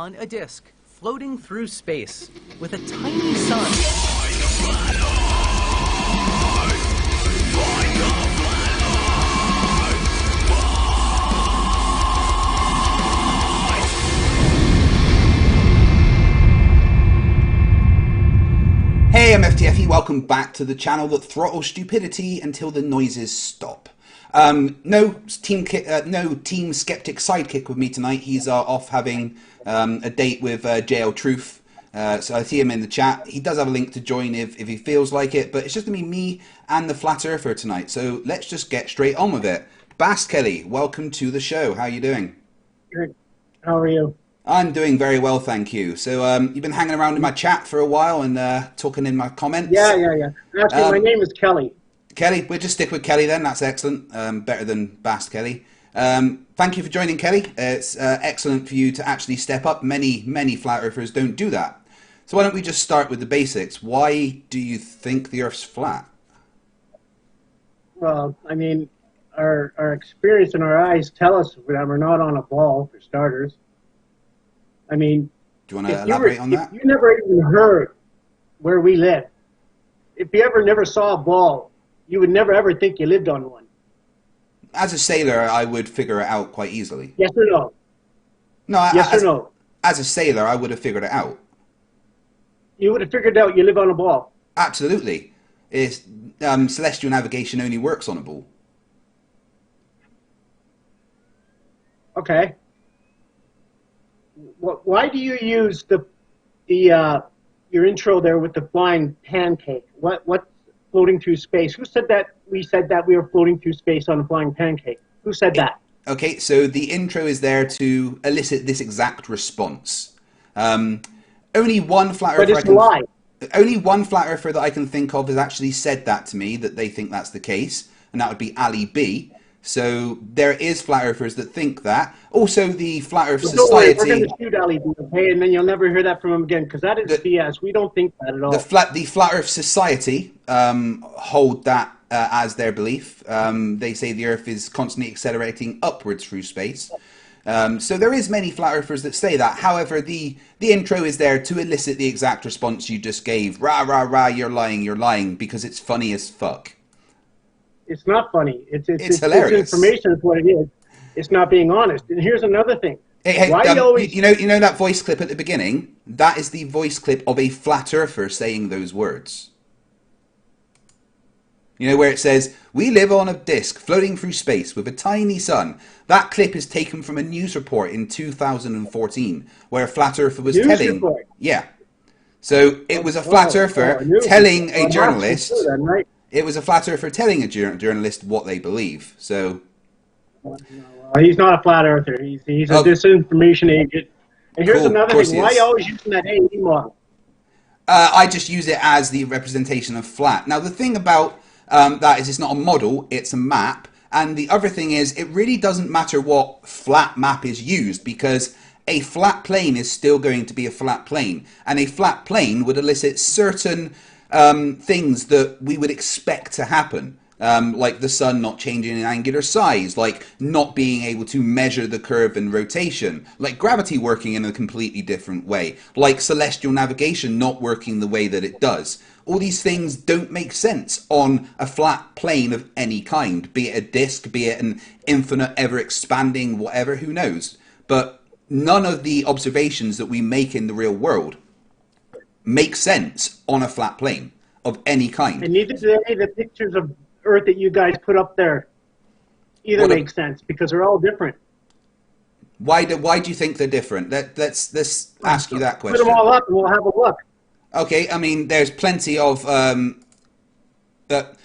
on a disk floating through space with a tiny sun. Hey, I'm FTFE, welcome back to the channel that throttles stupidity until the noises stop. No Team Skeptic sidekick with me tonight. He's off having a date with JL Truth, so I see him in the chat. He does have a link to join if he feels like it, but it's just going to be me and the Flat Earther tonight, so let's just get straight on with it. Bast Kelly, welcome to the show. How are you doing? Good. How are you? I'm doing very well, thank you. So you've been hanging around in my chat for a while and talking in my comments. Yeah. Actually, my name is Kelly. Kelly, we'll just stick with Kelly then. That's excellent. Better than Bast Kelly. Thank you for joining, Kelly. It's excellent for you to actually step up. Many Flat Earthers don't do that. So why don't we just start with the basics? Why do you think the Earth's flat? Well, I mean, our experience and our eyes tell us that we're not on a ball, for starters. I mean, do you want to elaborate on that? If you never even heard where we live, if you never saw a ball, you would never ever think you lived on one. As a sailor, I would figure it out quite easily. Yes or no? No, yes or no? As a sailor, I would have figured it out. You would have figured out you live on a ball? Absolutely. Celestial navigation only works on a ball. Okay. Why do you use your intro there with the flying pancake? What's floating through space? Who said that we were floating through space on a flying pancake? Who said that? Okay, so the intro is there to elicit this exact response. Only one flat earther. But it's a lie. Only one flat earther that I can think of has actually said that to me, that they think that's the case, and that would be Ali B. So there is flat earthers that think that. Also, the Flat Earth Society. We're going to shoot Ali B, okay, and then you'll never hear that from him again, because that is BS. We don't think that at all. The Flat Earth Society hold that as their belief. They say the Earth is constantly accelerating upwards through space. So there is many flat earthers that say that. However, the intro is there to elicit the exact response you just gave. Rah, rah, rah, you're lying, because it's funny as fuck. It's not funny. It's hilarious. It's information is what it is. It's not being honest. And here's another thing. Hey, you know that voice clip at the beginning? That is the voice clip of a flat earther saying those words. You know where it says, "We live on a disk floating through space with a tiny sun." That clip is taken from a news report in 2014 where a flat earther was telling... Report? Yeah. So it was a flat earther telling a journalist... It was a flat earther telling a journalist what they believe. So... Well, he's not a flat earther. He's a disinformation agent. And here's another thing. Why are you always using that AE model? I just use it as the representation of flat. Now, the thing about that is it's not a model, it's a map. And the other thing is, it really doesn't matter what flat map is used, because a flat plane is still going to be a flat plane. And a flat plane would elicit certain things that we would expect to happen. Like the sun not changing in angular size, like not being able to measure the curve and rotation, like gravity working in a completely different way, like celestial navigation not working the way that it does. All these things don't make sense on a flat plane of any kind, be it a disk, be it an infinite, ever-expanding, whatever, who knows. But none of the observations that we make in the real world make sense on a flat plane of any kind. And neither do any of the pictures of Earth that you guys put up there either make sense, because they're all different. Why do you think they're different? Let's ask you that question. Put them all up and we'll have a look. Okay, I mean, there's plenty of...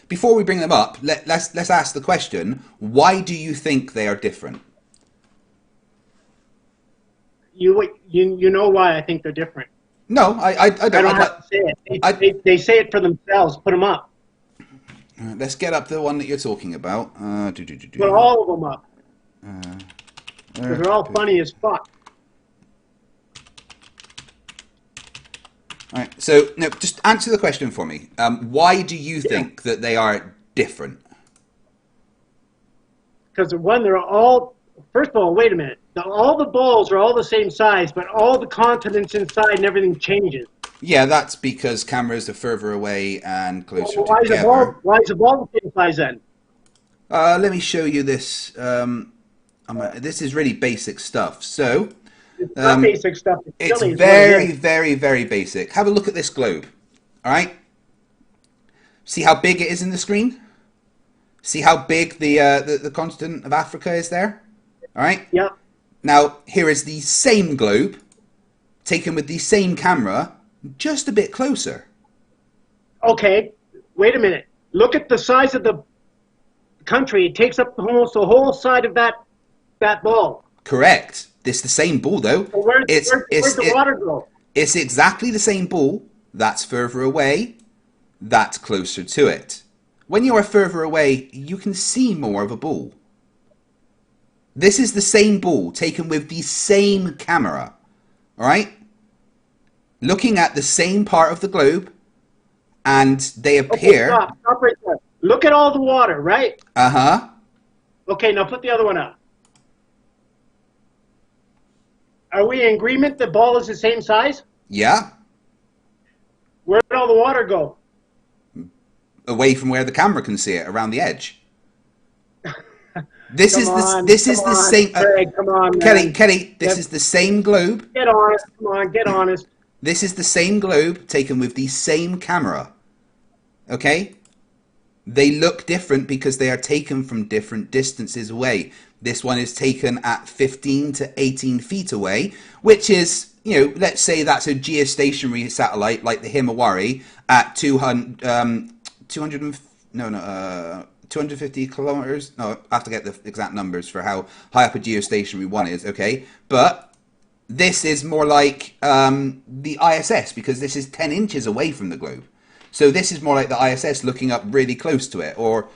before we bring them up, let's ask the question, why do you think they are different? You know why I think they're different. No, I don't. I don't have to say it. They say it for themselves. Put them up. Let's get up the one that you're talking about. Put all of them up. Because they're all funny as fuck. All right, so no, just answer the question for me. Why do you think that they are different? Because one, they're all... First of all, wait a minute. Now, all the balls are all the same size, but all the continents inside and everything changes. Yeah, that's because cameras are further away and closer Well, together. why is the ball the same size then? Let me show you this. This is really basic stuff. So, It's not basic stuff. It's it's silly. Is what it very, is. very, very basic. Have a look at this globe. All right. See how big it is in the screen? See how big the continent of Africa is there? All right. Yeah. Now, here is the same globe, taken with the same camera, just a bit closer. Okay. Wait a minute. Look at the size of the country. It takes up almost the whole side of that ball. Correct. It's the same ball, though. So where'd the water go? It's exactly the same ball. That's further away. That's closer to it. When you are further away, you can see more of a ball. This is the same ball taken with the same camera. All right? Looking at the same part of the globe, and they appear... Okay, stop right there. Look at all the water, right? Uh-huh. Okay, now put the other one up. Are we in agreement the ball is the same size? Yeah. Where did all the water go? Away from where the camera can see it, around the edge. This is the same. Craig, come on, Kelly. This is the same globe. Get honest. Come on, get honest. This is the same globe taken with the same camera. Okay? They look different because they are taken from different distances away. This one is taken at 15 to 18 feet away, which is, let's say that's a geostationary satellite like the Himawari at 250 kilometers. No, I have to get the exact numbers for how high up a geostationary one is, okay? But this is more like the ISS because this is 10 inches away from the globe. So this is more like the ISS looking up really close to it, or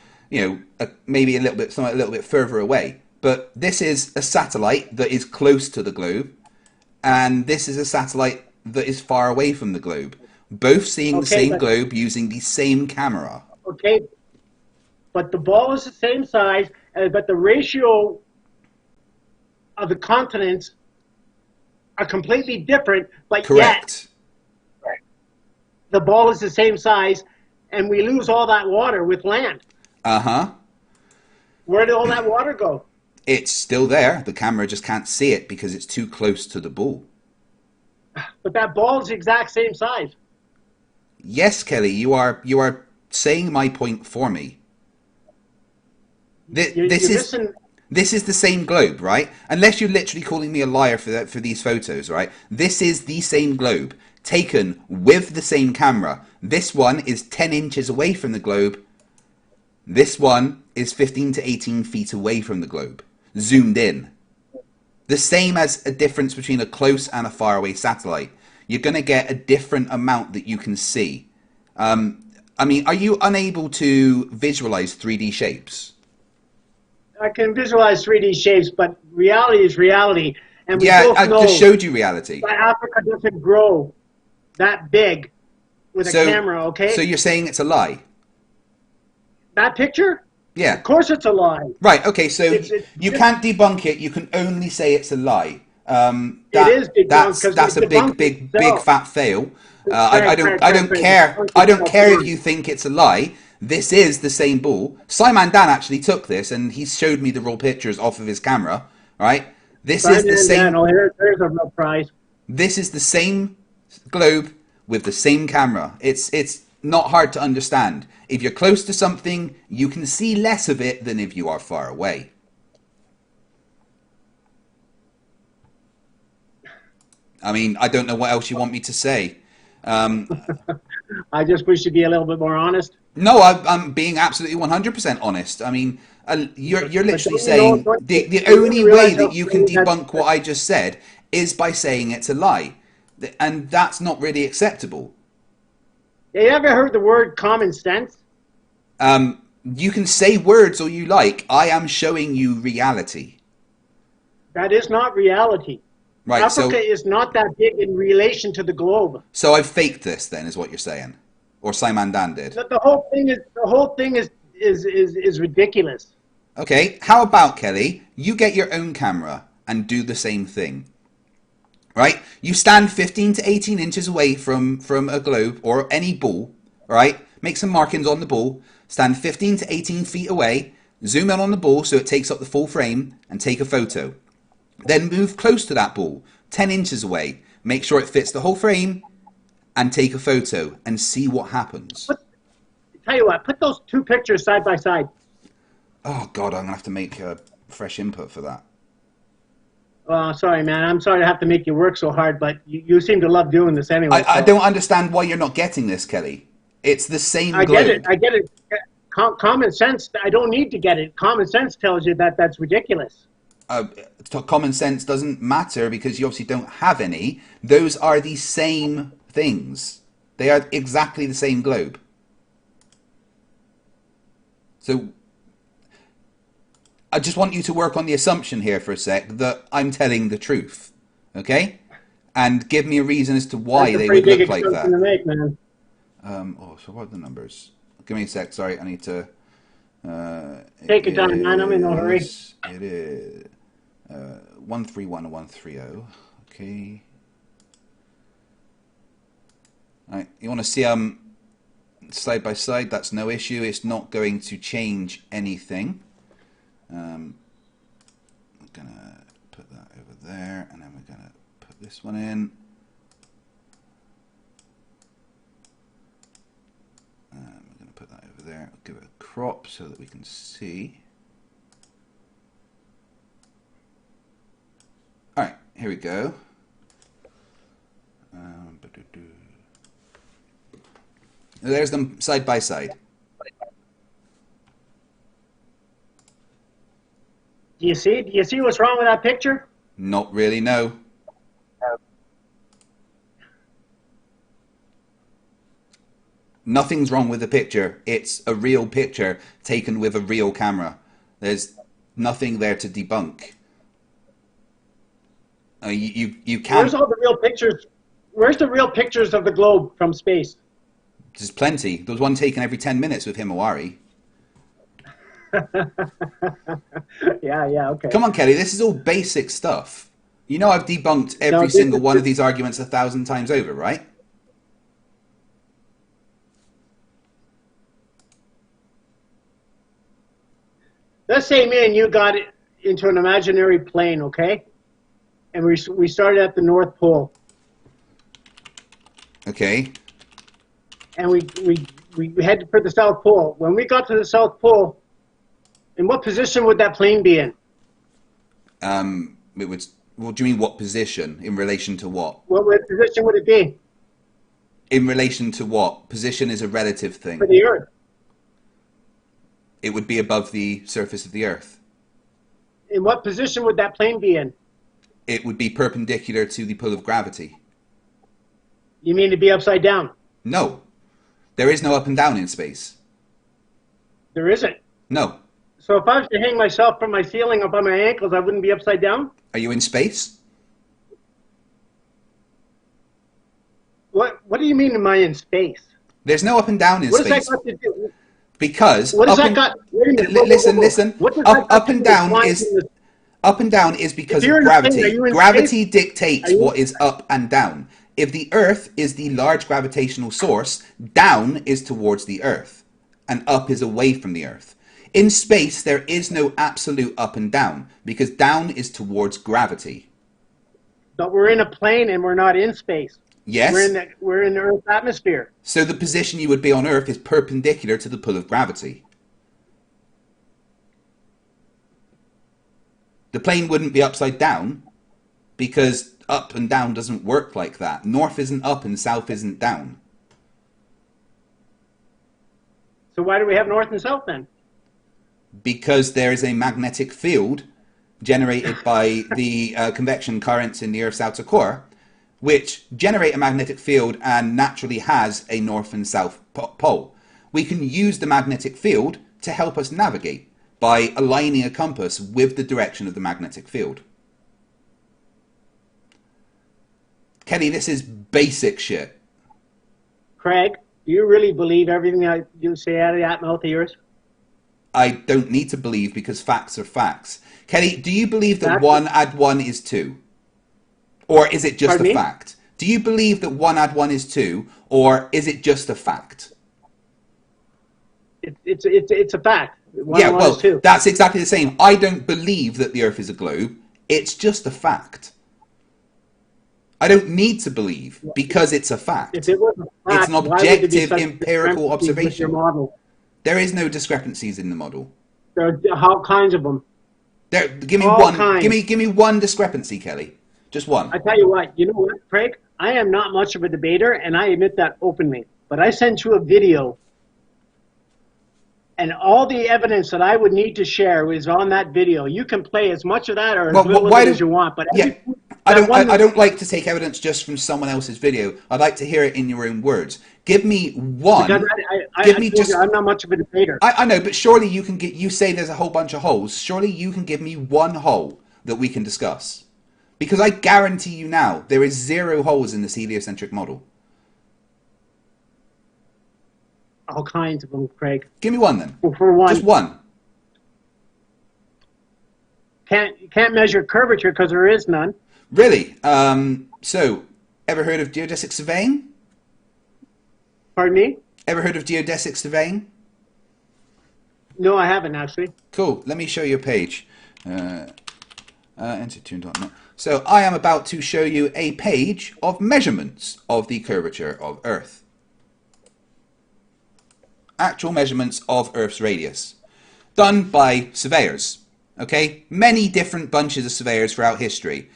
maybe something a little bit further away. But this is a satellite that is close to the globe, and this is a satellite that is far away from the globe. Both seeing the same globe using the same camera. Okay, but the ball is the same size, but the ratio of the continents are completely different. But Correct. Yet, the ball is the same size, and we lose all that water with land. Uh-huh. Where did all that water go? It's still there. The camera just can't see it because it's too close to the ball. But that ball is the exact same size. Yes, Kelly, you are saying my point for me. This is the same globe, right? Unless you're literally calling me a liar for these photos, right? This is the same globe taken with the same camera. This one is 10 inches away from the globe. This one is 15 to 18 feet away from the globe, zoomed in. The same as a difference between a close and a faraway satellite. You're going to get a different amount that you can see. Are you unable to visualize 3D shapes? I can visualize 3D shapes, but reality is reality. And we Yeah, both I know just showed you reality. that Africa doesn't grow that big with a camera, okay? So you're saying it's a lie? That picture? Yeah. Of course it's a lie. Right, okay, so you can't debunk it, you can only say it's a lie. It is debunked. That's a big fat fail. I don't care if you think it's a lie. This is the same ball. Simon Dan actually took this and he showed me the raw pictures off of his camera, right? This is the same. There's a real prize. This is the same globe with the same camera. It's not hard to understand. If you're close to something, you can see less of it than if you are far away. I mean, I don't know what else you want me to say. I just wish you'd be a little bit more honest. No, I'm being absolutely 100% honest. I mean, you're literally saying the only way that you can debunk what I just said is by saying it's a lie. And that's not really acceptable. You ever heard the word common sense? You can say words all you like. I am showing you reality. That is not reality. Right, Africa is not that big in relation to the globe. So I've faked this then, is what you're saying? Or Simon Dan did? The whole thing is ridiculous. Okay, how about, Kelly, you get your own camera and do the same thing. Right? You stand 15 to 18 inches away from a globe or any ball, right? Make some markings on the ball, stand 15 to 18 feet away, zoom in on the ball so it takes up the full frame, and take a photo. Then move close to that ball, 10 inches away, make sure it fits the whole frame, and take a photo and see what happens. Tell you what, put those two pictures side by side. Oh God, I'm gonna have to make a fresh input for that. Oh, sorry, man. I'm sorry to have to make you work so hard, but you seem to love doing this anyway. I don't understand why you're not getting this, Kelly. It's the same globe. I get it. Common sense, I don't need to get it. Common sense tells you that that's ridiculous. Common sense doesn't matter because you obviously don't have any. Those are the same things. They are exactly the same globe. So I just want you to work on the assumption here for a sec that I'm telling the truth, okay? And give me a reason as to why they would look like that. To make, man. So what are the numbers? Give me a sec. Sorry, I need to. Take your time, man. I'm in no hurry. It is 131 and 130. Okay. All right. You want to see side by side? That's no issue. It's not going to change anything. I'm gonna put that over there, and then we're gonna put this one in. We're gonna put that over there. I'll give it a crop so that we can see. All right, here we go. There's them side by side. Do you see what's wrong with that picture? Not really, no. Nothing's wrong with the picture. It's a real picture taken with a real camera. There's nothing there to debunk. You can't. Where's all the real pictures? Where's the real pictures of the globe from space? There's plenty. There was one taken every 10 minutes with Himawari. Yeah, okay. Come on, Kelly. This is all basic stuff. You know I've debunked every single one of these arguments 1,000 times over, right? Let's say me and you got into an imaginary plane, okay? And we started at the North Pole. Okay. And we headed for the South Pole. When we got to the South Pole, in what position would that plane be in? It would. What do you mean? What position in relation to what? What position would it be? In relation to what? Position is a relative thing. For the Earth. It would be above the surface of the Earth. In what position would that plane be in? It would be perpendicular to the pull of gravity. You mean to be upside down? No. There is no up and down in space. There isn't. No. So if I was to hang myself from my ceiling up on my ankles, I wouldn't be upside down? Are you in space? What do you mean am I in space? There's no up and down in space. What does that got to do? Because what does that got? Listen. Up and down is because of gravity. Gravity dictates what is up and down. If the Earth is the large gravitational source, down is towards the Earth, and up is away from the Earth. In space, there is no absolute up and down, because down is towards gravity. But we're in a plane and we're not in space. Yes. We're in the Earth's atmosphere. So the position you would be on Earth is perpendicular to the pull of gravity. The plane wouldn't be upside down, because up and down doesn't work like that. North isn't up and south isn't down. So why do we have north and south then? Because there is a magnetic field generated by the convection currents in the Earth's outer core, which generate a magnetic field and naturally has a north and south pole. We can use the magnetic field to help us navigate by aligning a compass with the direction of the magnetic field. Kenny, this is basic shit. Craig, do you really believe everything you say out of that mouth of yours? I don't need to believe because facts are facts. Kelly, do you believe that Facts. 1 add 1 is 2? Or is it just Pardon a me? fact? Do you believe that 1 add 1 is 2? Or is it just a fact? It's a fact. One Yeah, and one well, is two. that's exactly the same. I don't believe that the Earth is a globe. It's just a fact. I don't need to believe because it's a fact. If it was a It's fact, an why would there be objective, such empirical discrepancies with your observation. model? There is no discrepancies in the model. There are all kinds of them. Give me All one. kinds. Give me one discrepancy, Kelly. Just one. I tell you what, you know what, Craig? I am not much of a debater, and I admit that openly. But I sent you a video, and all the evidence that I would need to share is on that video. You can play as much of that or as little of it as you want. But Yeah, I don't like to take evidence just from someone else's video. I'd like to hear it in your own words. Give me one. Because I'm not much of a debater. I know, but surely you can get. You say there's a whole bunch of holes. Surely you can give me one hole that we can discuss. Because I guarantee you now, there is 0 holes in this heliocentric model. All kinds of them, Craig. Give me one then. Well, for one, Just one. you can't measure curvature because there is none. Really? So, ever heard of geodesic surveying? Pardon me? Ever heard of geodesic surveying? No, I haven't actually. Cool. Let me show you a page. Enter tune.net. So I am about to show you a page of measurements of the curvature of Earth. Actual measurements of Earth's radius. Done by surveyors. Okay? Many different bunches of surveyors throughout history.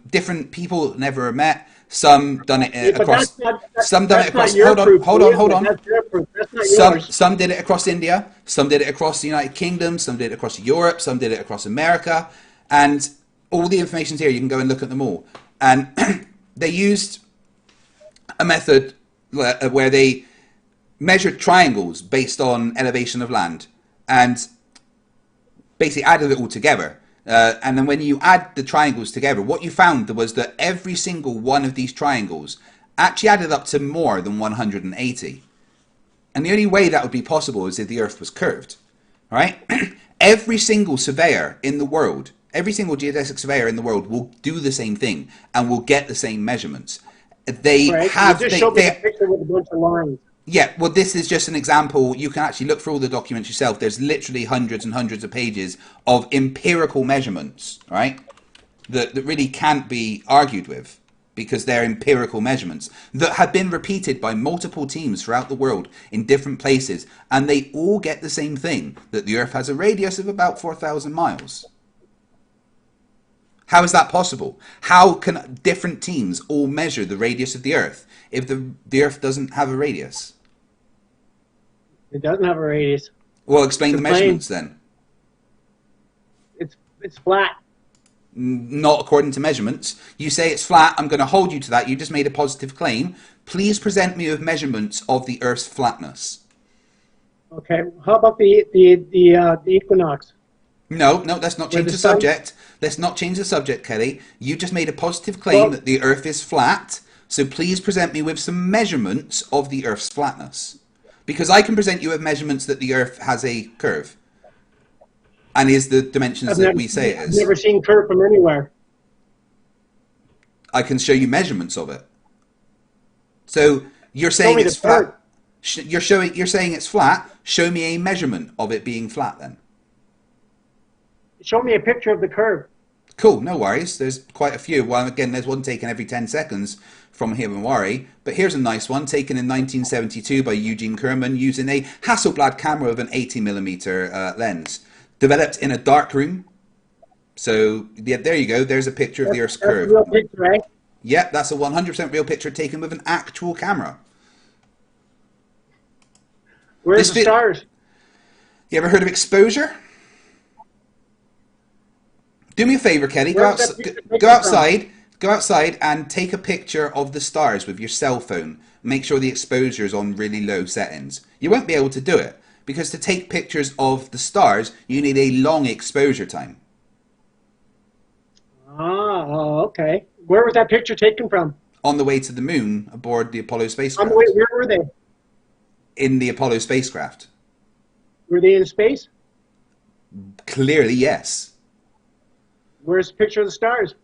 Different people never met. Some done it across. Some done it across. Hold on. That's their proof. That's not yours. Some did it across India. Some did it across the United Kingdom. Some did it across Europe. Some did it across America. And all the information's here. You can go and look at them all. And they used a method where they measured triangles based on elevation of land and basically added it all together. And then when you add the triangles together, what you found was that every single one of these triangles actually added up to more than 180. And the only way that would be possible is if the Earth was curved. All right? Every single surveyor in the world, every single geodesic surveyor in the world will do the same thing and will get the same measurements. They have... You just showed me a picture with a bunch of lines. Yeah, well, this is just an example. You can actually look through all the documents yourself. There's literally hundreds and hundreds of pages of empirical measurements, right? That really can't be argued with because they're empirical measurements that have been repeated by multiple teams throughout the world in different places. And they all get the same thing, that the Earth has a radius of about 4,000 miles. How is that possible? How can different teams all measure the radius of the Earth if the Earth doesn't have a radius? It doesn't have a radius. Well, explain the measurements then. It's flat. Not according to measurements. You say it's flat. I'm going to hold you to that. You just made a positive claim. Please present me with measurements of the Earth's flatness. Okay. How about the equinox? No, let's not change the subject. Let's not change the subject, Kelly. You just made a positive claim that the Earth is flat. So please present me with some measurements of the Earth's flatness. Because I can present you with measurements that the Earth has a curve. And is the dimensions that we say it is. I've never seen curve from anywhere. I can show you measurements of it. So you're saying it's flat. You're saying it's flat. Show me a measurement of it being flat then. Show me a picture of the curve. Cool, no worries. There's quite a few. Well, again, there's one taken every 10 seconds from Himawari. But here's a nice one taken in 1972 by Eugene Kerman using a Hasselblad camera with an 80mm lens. Developed in a dark room. So, yeah, there you go. There's a picture of the Earth's curve. That's a real picture, right? Yep, that's a 100% real picture taken with an actual camera. Where's the stars? You ever heard of exposure? Do me a favor, Kelly. Go outside and take a picture of the stars with your cell phone. Make sure the exposure is on really low settings. You won't be able to do it because to take pictures of the stars, you need a long exposure time. Oh, okay. Where was that picture taken from? On the way to the moon aboard the Apollo spacecraft. On the way, where were they? In the Apollo spacecraft. Were they in space? Clearly, yes. Where's the picture of the stars?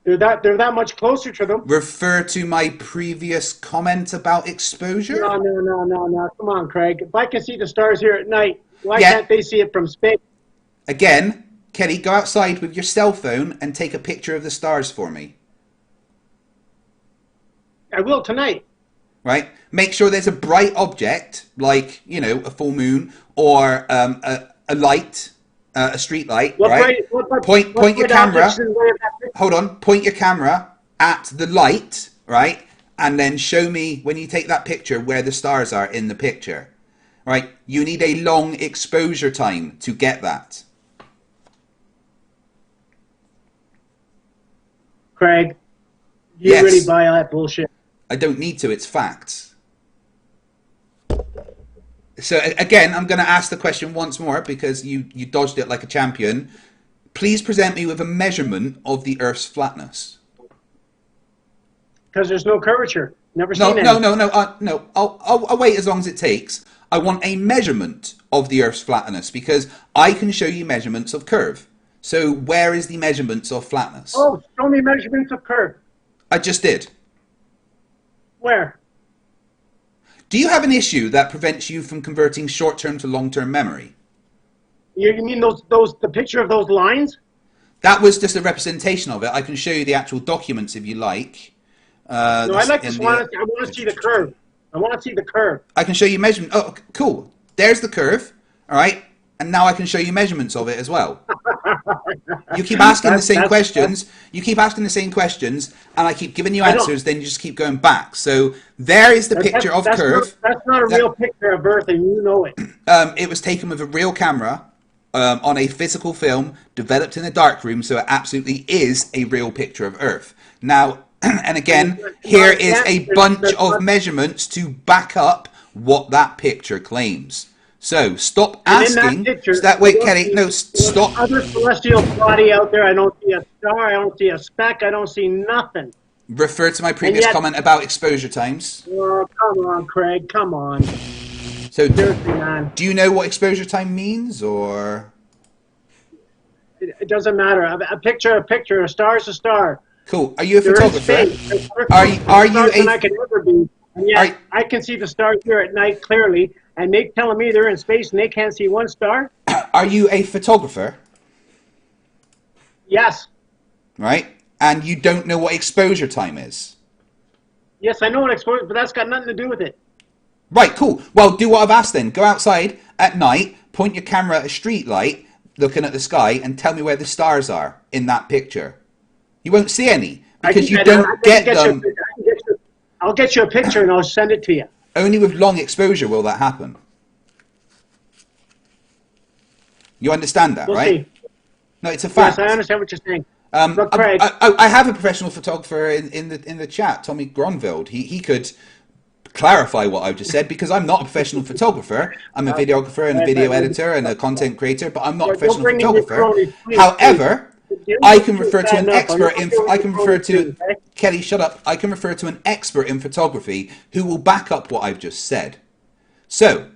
They're that much closer to them. Refer to my previous comment about exposure. No. Come on, Craig. If I can see the stars here at night, why Yeah. can't they see it from space? Again, Kelly, go outside with your cell phone and take a picture of the stars for me. I will tonight. Right? Make sure there's a bright object, like, you know, a full moon or a light, a street light, right? Point your camera. Hold on. Point your camera at the light, right? And then show me, when you take that picture, where the stars are in the picture. Right? You need a long exposure time to get that. Craig, you Yes. really buy that bullshit? I don't need to, it's facts. So again, I'm going to ask the question once more because you dodged it like a champion. Please present me with a measurement of the Earth's flatness. Because there's no curvature. Never seen any. No. I'll wait as long as it takes. I want a measurement of the Earth's flatness because I can show you measurements of curve. So where is the measurements of flatness? Oh, show me measurements of curve. I just did. Where? Do you have an issue that prevents you from converting short-term to long-term memory? You mean the picture of those lines? That was just a representation of it. I can show you the actual documents if you like. No, I want to see the curve. I want to see the curve. I can show you measurement. Oh, cool. There's the curve. All right. And now I can show you measurements of it as well. You keep asking the same questions. You keep asking the same questions, and I keep giving you answers. Then you just keep going back. So there is the picture of curve. That's not a real picture of Earth, and you know it. It was taken with a real camera on a physical film developed in a darkroom, so it absolutely is a real picture of Earth. Now, and again, here is a bunch of measurements to back up what that picture claims. So stop asking. Wait, Kelly. No, stop. Other celestial body out there. I don't see a star. I don't see a speck. I don't see nothing. Refer to my previous comment about exposure times. Oh, come on, Craig. Come on. So, seriously, man. Do you know what exposure time means, or? It doesn't matter. A picture, a star is a star. Cool. Are you a photographer? Are you than I can ever be. And yet, I can see the stars here at night clearly, and they telling me they're in space and they can't see one star. Are you a photographer? Yes. Right? And you don't know what exposure time is? Yes, I know what exposure, but that's got nothing to do with it. Right, cool. Well, do what I've asked then. Go outside at night, point your camera at a street light, looking at the sky, and tell me where the stars are in that picture. You won't see any, because you don't get them. I'll get you a picture and I'll send it to you. Only with long exposure will that happen. You understand that, right? See. No, it's a fact. Yes, I understand what you're saying. Craig, I have a professional photographer in the chat, Tommy Gronveld. He could clarify what I've just said, because I'm not a professional photographer. I'm a videographer and a video editor and a content creator, but I'm not a professional photographer. However, I can refer to an expert in. I can refer to Kelly. Shut up. I can refer to an expert in photography who will back up what I've just said. So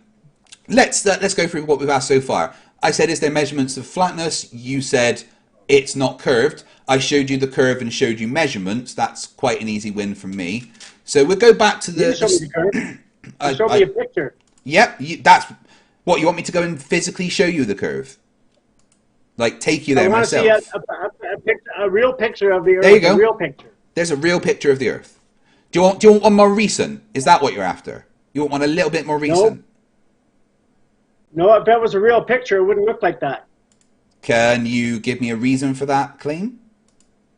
let's go through what we've asked so far. I said, is there measurements of flatness? You said it's not curved. I showed you the curve and showed you measurements. That's quite an easy win from me. So we'll go back to the. Show me a picture. Yep, that's what you want me to go and physically show you the curve. Like, take you there myself. I want to see a real picture of the Earth. There you go. A real picture. There's a real picture of the Earth. Do you want one more recent? Is that what you're after? You want one a little bit more recent? No, if that was a real picture, it wouldn't look like that. Can you give me a reason for that claim?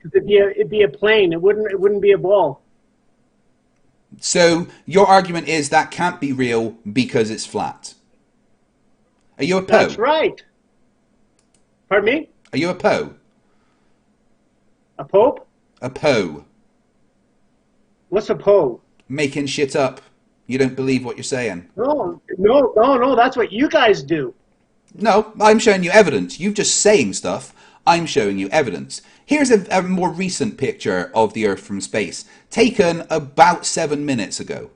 It'd be a plane. It wouldn't be a ball. So your argument is that can't be real because it's flat. Are you a Poe? That's right. Pardon me? Are you a Poe? A Pope? A Poe. What's a Poe? Making shit up. You don't believe what you're saying. No. That's what you guys do. No, I'm showing you evidence. You're just saying stuff. I'm showing you evidence. Here's a more recent picture of the Earth from space, taken about 7 minutes ago.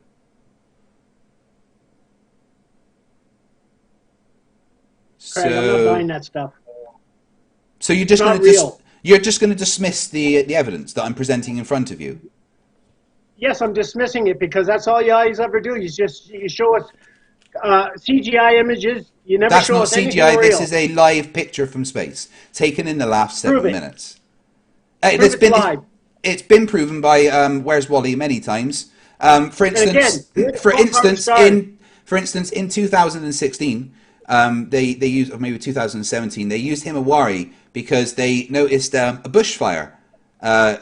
Craig, I'm not So, buying that stuff. so you're It's just going not to real. you're just going to dismiss the evidence that I'm presenting in front of you. Yes, I'm dismissing it because that's all you guys ever do. You show us CGI images. You never That's show not us anything CGI. This real. is a live picture from space taken in the last Prove 7 it. minutes. Prove it's live. It's been proven by Where's Wally many times. For And again, instance, we're the for Cold instance, Stars. in 2016, they used, or maybe 2017, they used Himawari because they noticed a bushfire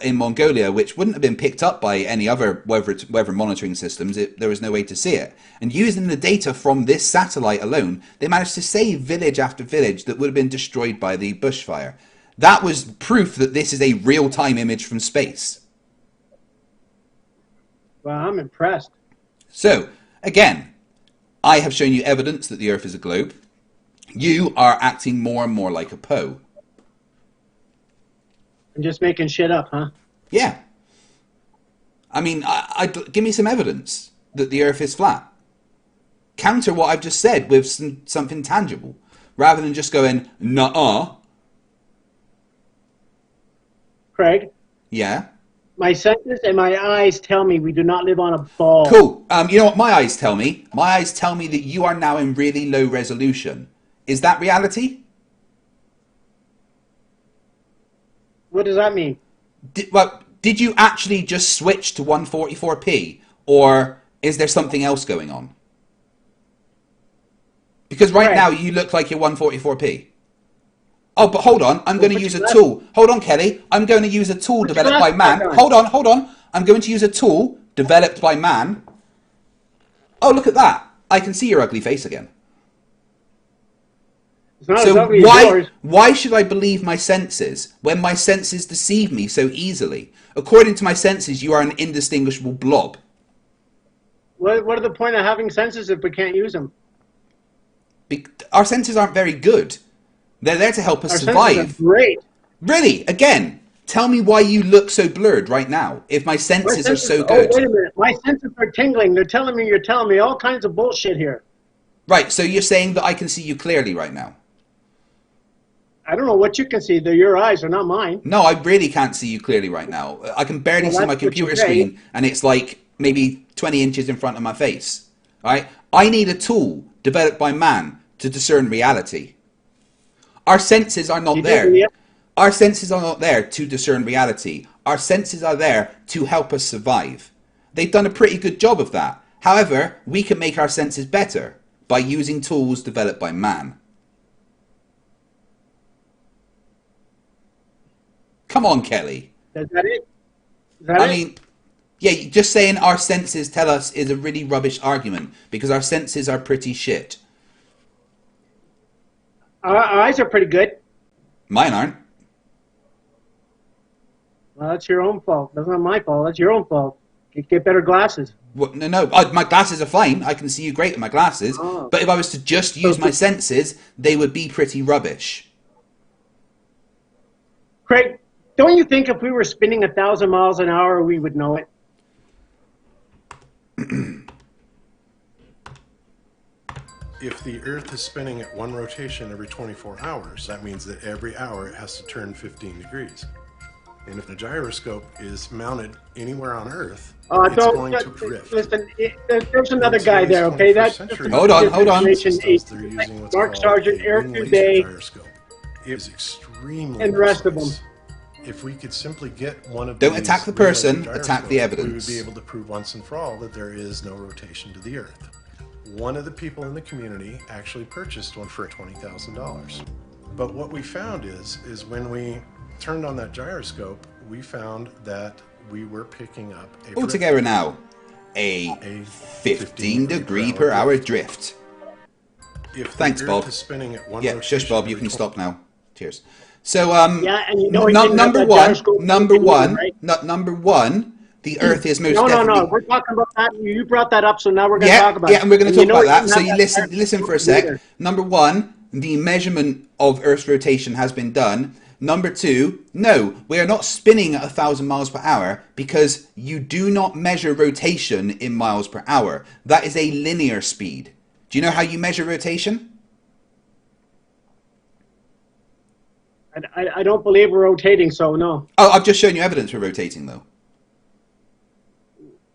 in Mongolia, which wouldn't have been picked up by any other weather monitoring systems. There was no way to see it. And using the data from this satellite alone, they managed to save village after village that would have been destroyed by the bushfire. That was proof that this is a real-time image from space. Well, I'm impressed. So, again, I have shown you evidence that the Earth is a globe. You are acting more and more like a Poe. I'm just making shit up, huh? Yeah. I mean, give me some evidence that the Earth is flat. Counter what I've just said with something tangible, rather than just going, nuh-uh. Craig, Yeah. my senses and my eyes tell me we do not live on a ball. Cool. You know what my eyes tell me? My eyes tell me that you are now in really low resolution. Is that reality? What does that mean? Did you actually just switch to 144p? Or is there something else going on? Because right now you look like you're 144p. Oh, but hold on. I'm going to use a tool. Hold on, Kelly. I'm going to use a tool developed by man. Hold on. I'm going to use a tool developed by man. Oh, look at that. I can see your ugly face again. It's not So as ugly as yours. why should I believe my senses when my senses deceive me so easily? According to my senses, you are an indistinguishable blob. What are the point of having senses if we can't use them? Our senses aren't very good. They're there to help us Our survive. senses are great. Really? Again, tell me why you look so blurred right now if my senses are so good. Oh, wait a minute. My senses are tingling. You're telling me all kinds of bullshit here. Right, so you're saying that I can see you clearly right now? I don't know what you can see. They're your eyes, they're not mine. No, I really can't see you clearly right now. I can barely see my computer screen, and it's like maybe 20 inches in front of my face. Right? I need a tool developed by man to discern reality. Our senses are not there. Our senses are not there to discern reality. Our senses are there to help us survive. They've done a pretty good job of that. However, we can make our senses better by using tools developed by man. Come on, Kelly. Is that it? I mean, yeah, just saying our senses tell us is a really rubbish argument because our senses are pretty shit. Our eyes are pretty good. Mine aren't. Well, that's your own fault. That's not my fault. That's your own fault. Get better glasses. Well, no, my glasses are fine. I can see you great with my glasses. Oh. But if I was to just use my senses, they would be pretty rubbish. Craig, don't you think if we were spinning 1,000 miles an hour, we would know it? If the Earth is spinning at one rotation every 24 hours, that means that every hour it has to turn 15 degrees. And if the gyroscope is mounted anywhere on Earth, it's going to drift. Listen, there's another guy there, okay? That's hold on. Mark Sargent, Eric Dubay, Gyroscope. It is extremely and the rest of them. If we could simply get one of Don't these attack the person, realistic attack the gyroscopes, evidence. we would be able to prove once and for all that there is no rotation to the Earth. One of the people in the community actually purchased one for $20,000. But what we found is when we turned on that gyroscope, we found that we were picking up Altogether now, a 15 degree per hour drift. Thanks, Bob. Yeah, shush, Bob. You can stop now. Cheers. So, yeah, and you know number one, the Earth is most definitely... No, we're talking about that. You brought that up, so now we're going to talk about it. Yeah, and we're going to talk about that. So you listen for a sec. Number one, the measurement of Earth's rotation has been done. Number two, no, we are not spinning at 1,000 miles per hour because you do not measure rotation in miles per hour. That is a linear speed. Do you know how you measure rotation? I don't believe we're rotating, so no. Oh, I've just shown you evidence for rotating, though.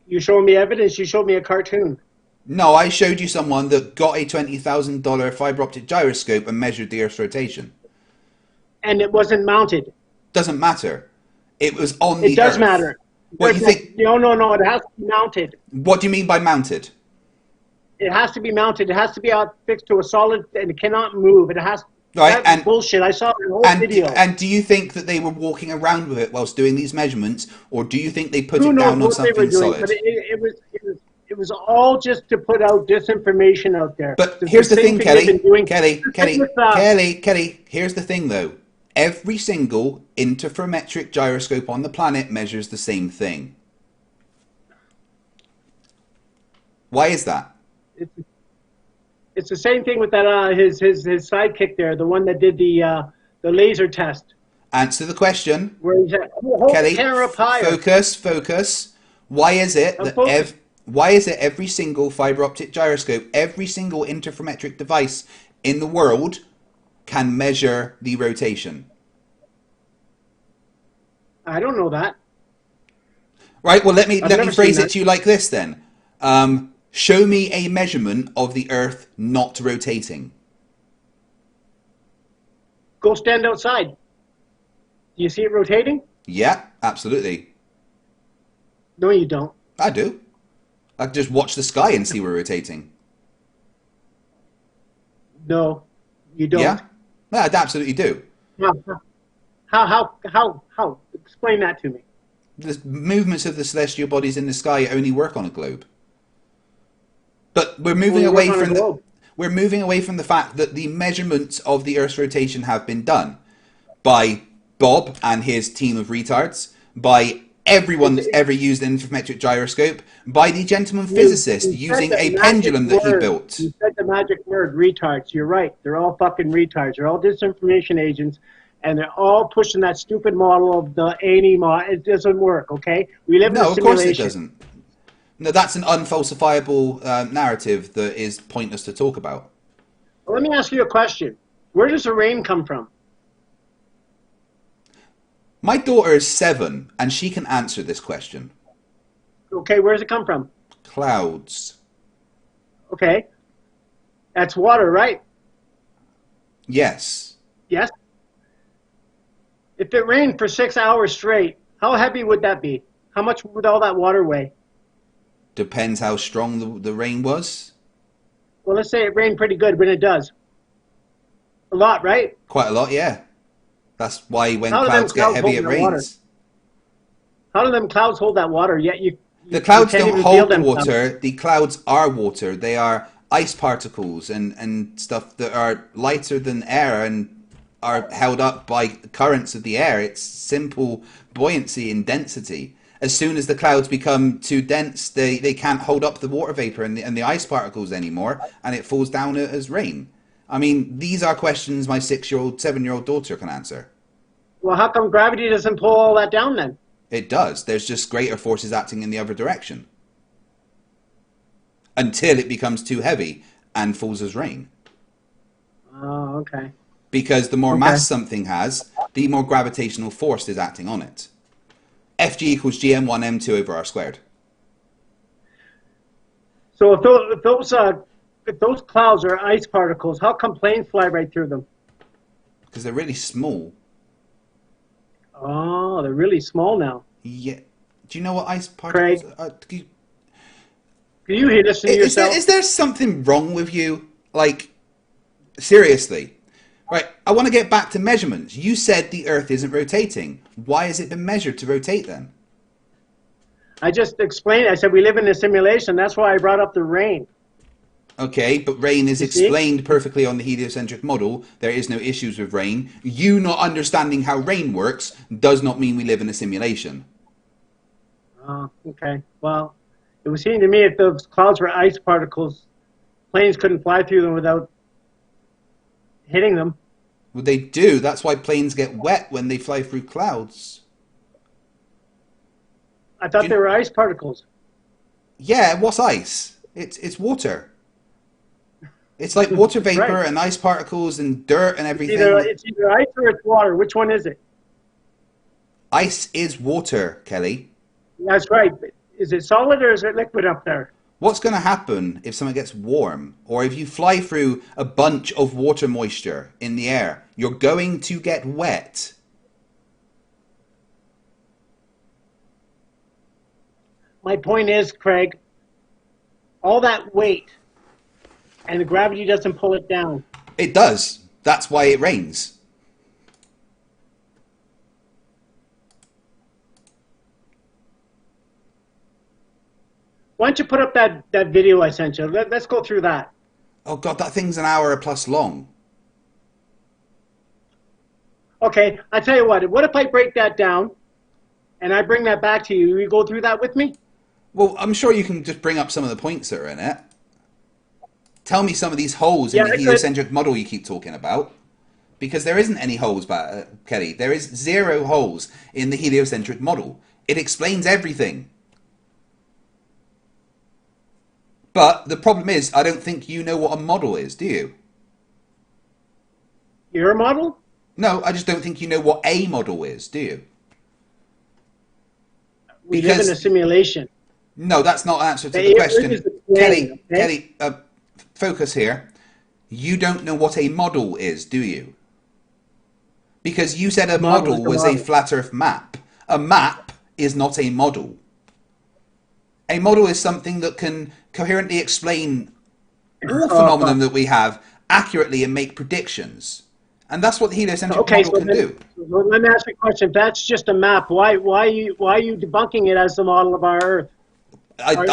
You showed me evidence. You showed me a cartoon. No, I showed you someone that got a $20,000 fiber optic gyroscope and measured the Earth's rotation. And it wasn't mounted. Doesn't matter. It was on It the does Earth. matter. What do you think? No. It has to be mounted. What do you mean by mounted? It has to be mounted. It has to be fixed to a solid, and it cannot move. It has. Right, That's bullshit. I saw it in the whole video. And do you think that they were walking around with it whilst doing these measurements, or do you think they put Who it knows down on what they were something doing? solid? But it was all just to put out disinformation out there. But It's here's the same thing, Kelly. they've been doing. Kelly. Here's the thing, though. Every single interferometric gyroscope on the planet measures the same thing. Why is that? It's the same thing with that his sidekick there, the one that did the laser test. Answer the question, Where he's at, hold Kelly. the camera up higher. Focus. Why is it that every single fiber optic gyroscope, every single interferometric device in the world can measure the rotation? I don't know that. Right. Well, let me phrase it that. to you like this then. Show me a measurement of the Earth not rotating. Go stand outside. Do you see it rotating? Yeah, absolutely. No, you don't. I do. I just watch the sky and see we're rotating. No, you don't. Yeah, I absolutely do. How? Explain that to me. The movements of the celestial bodies in the sky only work on a globe. But we're moving away from the fact that the measurements of the Earth's rotation have been done by Bob and his team of retards, by everyone that's ever used an interferometric gyroscope, by the gentleman physicist using a pendulum that he built. You said the magic word, retards. You're right. They're all fucking retards. They're all disinformation agents, and they're all pushing that stupid model of the ANI model. It doesn't work, okay? We live in a simulation. No, of course it doesn't. No, that's an unfalsifiable narrative that is pointless to talk about. Well, let me ask you a question. Where does the rain come from? My daughter is 7, and she can answer this question. Okay, where does it come from? Clouds. Okay. That's water, right? Yes. Yes? If it rained for 6 hours straight, how heavy would that be? How much would all that water weigh? Depends how strong the rain was. Well, let's say it rained pretty good when it does. A lot, right? Quite a lot, yeah. That's why when clouds get heavy, it rains. How do them clouds hold that water? Yet the clouds you can't don't even hold feel the them water. clouds. The clouds are water. They are ice particles and stuff that are lighter than air and are held up by currents of the air. It's simple buoyancy and density. As soon as the clouds become too dense, they can't hold up the water vapor and the ice particles anymore, and it falls down as rain. I mean, these are questions my 6-year-old, 7-year-old daughter can answer. Well, how come gravity doesn't pull all that down then? It does. There's just greater forces acting in the other direction. Until it becomes too heavy and falls as rain. Oh, okay. Because the more mass something has, the more gravitational force is acting on it. Fg equals gm1 m2 over r squared. So if those clouds are ice particles, how come planes fly right through them? Because they're really small. Oh, they're really small now. Yeah. Do you know what ice particles are? Can you hear this to yourself? Is there something wrong with you? Like, seriously. Right, I want to get back to measurements. You said the Earth isn't rotating. Why has it been measured to rotate then? I just explained. I said we live in a simulation. That's why I brought up the rain. Okay, but rain is explained perfectly on the heliocentric model. There is no issues with rain. You not understanding how rain works does not mean we live in a simulation. Oh, okay. Well, it would seem to me if those clouds were ice particles, planes couldn't fly through them without hitting them. Well, they do. That's why planes get wet when they fly through clouds. I thought they were ice particles. Yeah, what's ice? It's water. It's like water That's vapor right. and ice particles and dirt and everything. It's either ice or it's water. Which one is it? Ice is water, Kelly. That's right. Is it solid or is it liquid up there? What's going to happen if something gets warm or if you fly through a bunch of water moisture in the air? You're going to get wet. My point is, Craig, all that weight and the gravity doesn't pull it down. It does. That's why it rains. Why don't you put up that video I sent you? Let's go through that. Oh God, that thing's an hour plus long. Okay, I tell you what if I break that down and I bring that back to you? Will you go through that with me? Well, I'm sure you can just bring up some of the points that are in it. Tell me some of these holes in the heliocentric model you keep talking about. Because there isn't any holes, Kelly. There is 0 holes in the heliocentric model. It explains everything. But the problem is, I don't think you know what a model is, do you? You're a model? No, I just don't think you know what a model is, do you? We live in a simulation. No, that's not an answer to The the question. Earth is a plane, Kelly, focus here. You don't know what a model is, do you? Because you said a model was a flat Earth map. A map is not a model. A model is something that can coherently explain all phenomenon that we have accurately and make predictions. And that's what the heliocentric model can do. Well, let me ask you a question. If that's just a map, why are you debunking it as the model of our Earth? I don't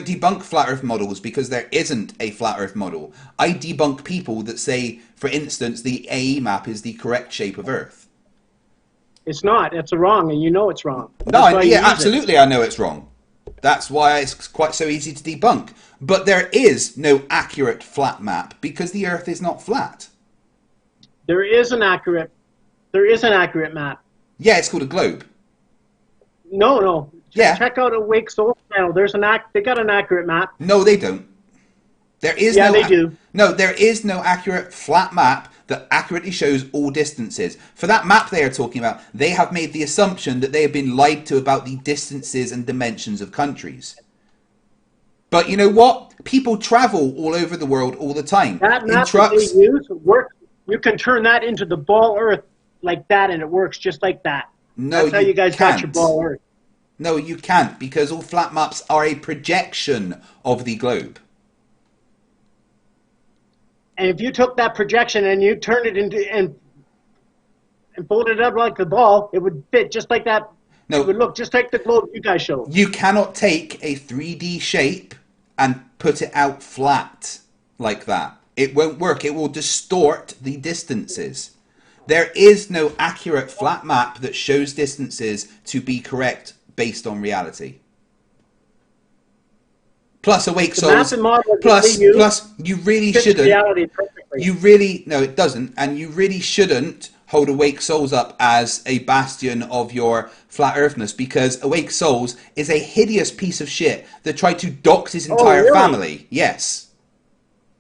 debunk flat Earth models because there isn't a flat Earth model. I debunk people that say, for instance, the AE map is the correct shape of Earth. It's not. It's wrong, and you know it's wrong. No, yeah, absolutely, I know it's wrong. That's why it's quite so easy to debunk. But there is no accurate flat map because the Earth is not flat. There is an accurate map. Yeah, it's called a globe. No. Yeah. Check out Awake Soul channel. They got an accurate map. No, they don't. There is they do. No, there is no accurate flat map that accurately shows all distances. For that map they are talking about, they have made the assumption that they have been lied to about the distances and dimensions of countries. But you know what? People travel all over the world all the time. That map in trucks. that they use works. You can turn that into the ball Earth like that, and it works just like that. No, that's how you guys got your ball Earth. No, you can't, because all flat maps are a projection of the globe. And if you took that projection and you turned it into and folded it up like the ball, it would fit just like that. No, it would look just like the globe you guys showed. You cannot take a 3D shape and put it out flat like that. It won't work. It will distort the distances. There is no accurate flat map that shows distances to be correct based on reality. Plus, Awake Souls. Plus, you really shouldn't. No, it doesn't, and you really shouldn't hold Awake Souls up as a bastion of your flat earthness, because Awake Souls is a hideous piece of shit that tried to dox his entire family. Yes.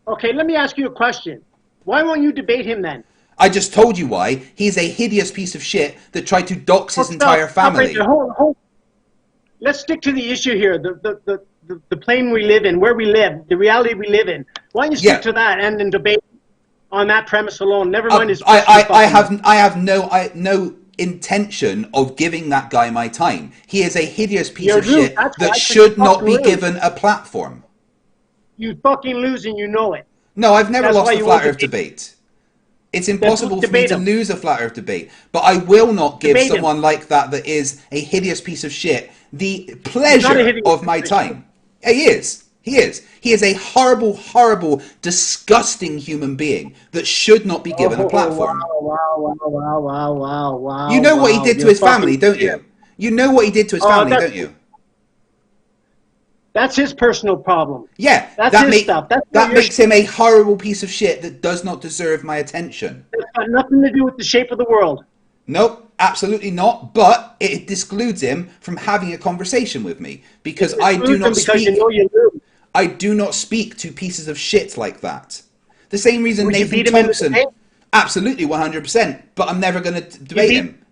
Okay, let me ask you a question. Why won't you debate him then? I just told you why. He's a hideous piece of shit that tried to dox his entire family. Let's stick to the issue here. The plane we live in, where we live, the reality we live in. Why don't you stick to that and then debate on that premise alone? Never mind his. I have no intention of giving that guy my time. He is a hideous piece of shit that should not be given a platform. You fucking lose and you know it. No, I've never lost a flat Earth debate. It's impossible for me to lose a flat Earth debate. But I will not give someone like that is a hideous piece of shit the pleasure of my time. He is. He is a horrible, horrible, disgusting human being that should not be given a platform. Wow. You know what he did to his family, don't you? You know what he did to his family, don't you? That's his personal problem. Yeah, that's his stuff. That makes him a horrible piece of shit that does not deserve my attention. It's got nothing to do with the shape of the world. Nope, absolutely not. But it excludes him from having a conversation with me because I do not speak. You know you lose. I do not speak to pieces of shit like that. The same reason Would you Nathan beat him in the Thompson, debate? absolutely 100%, but I'm never going to debate him.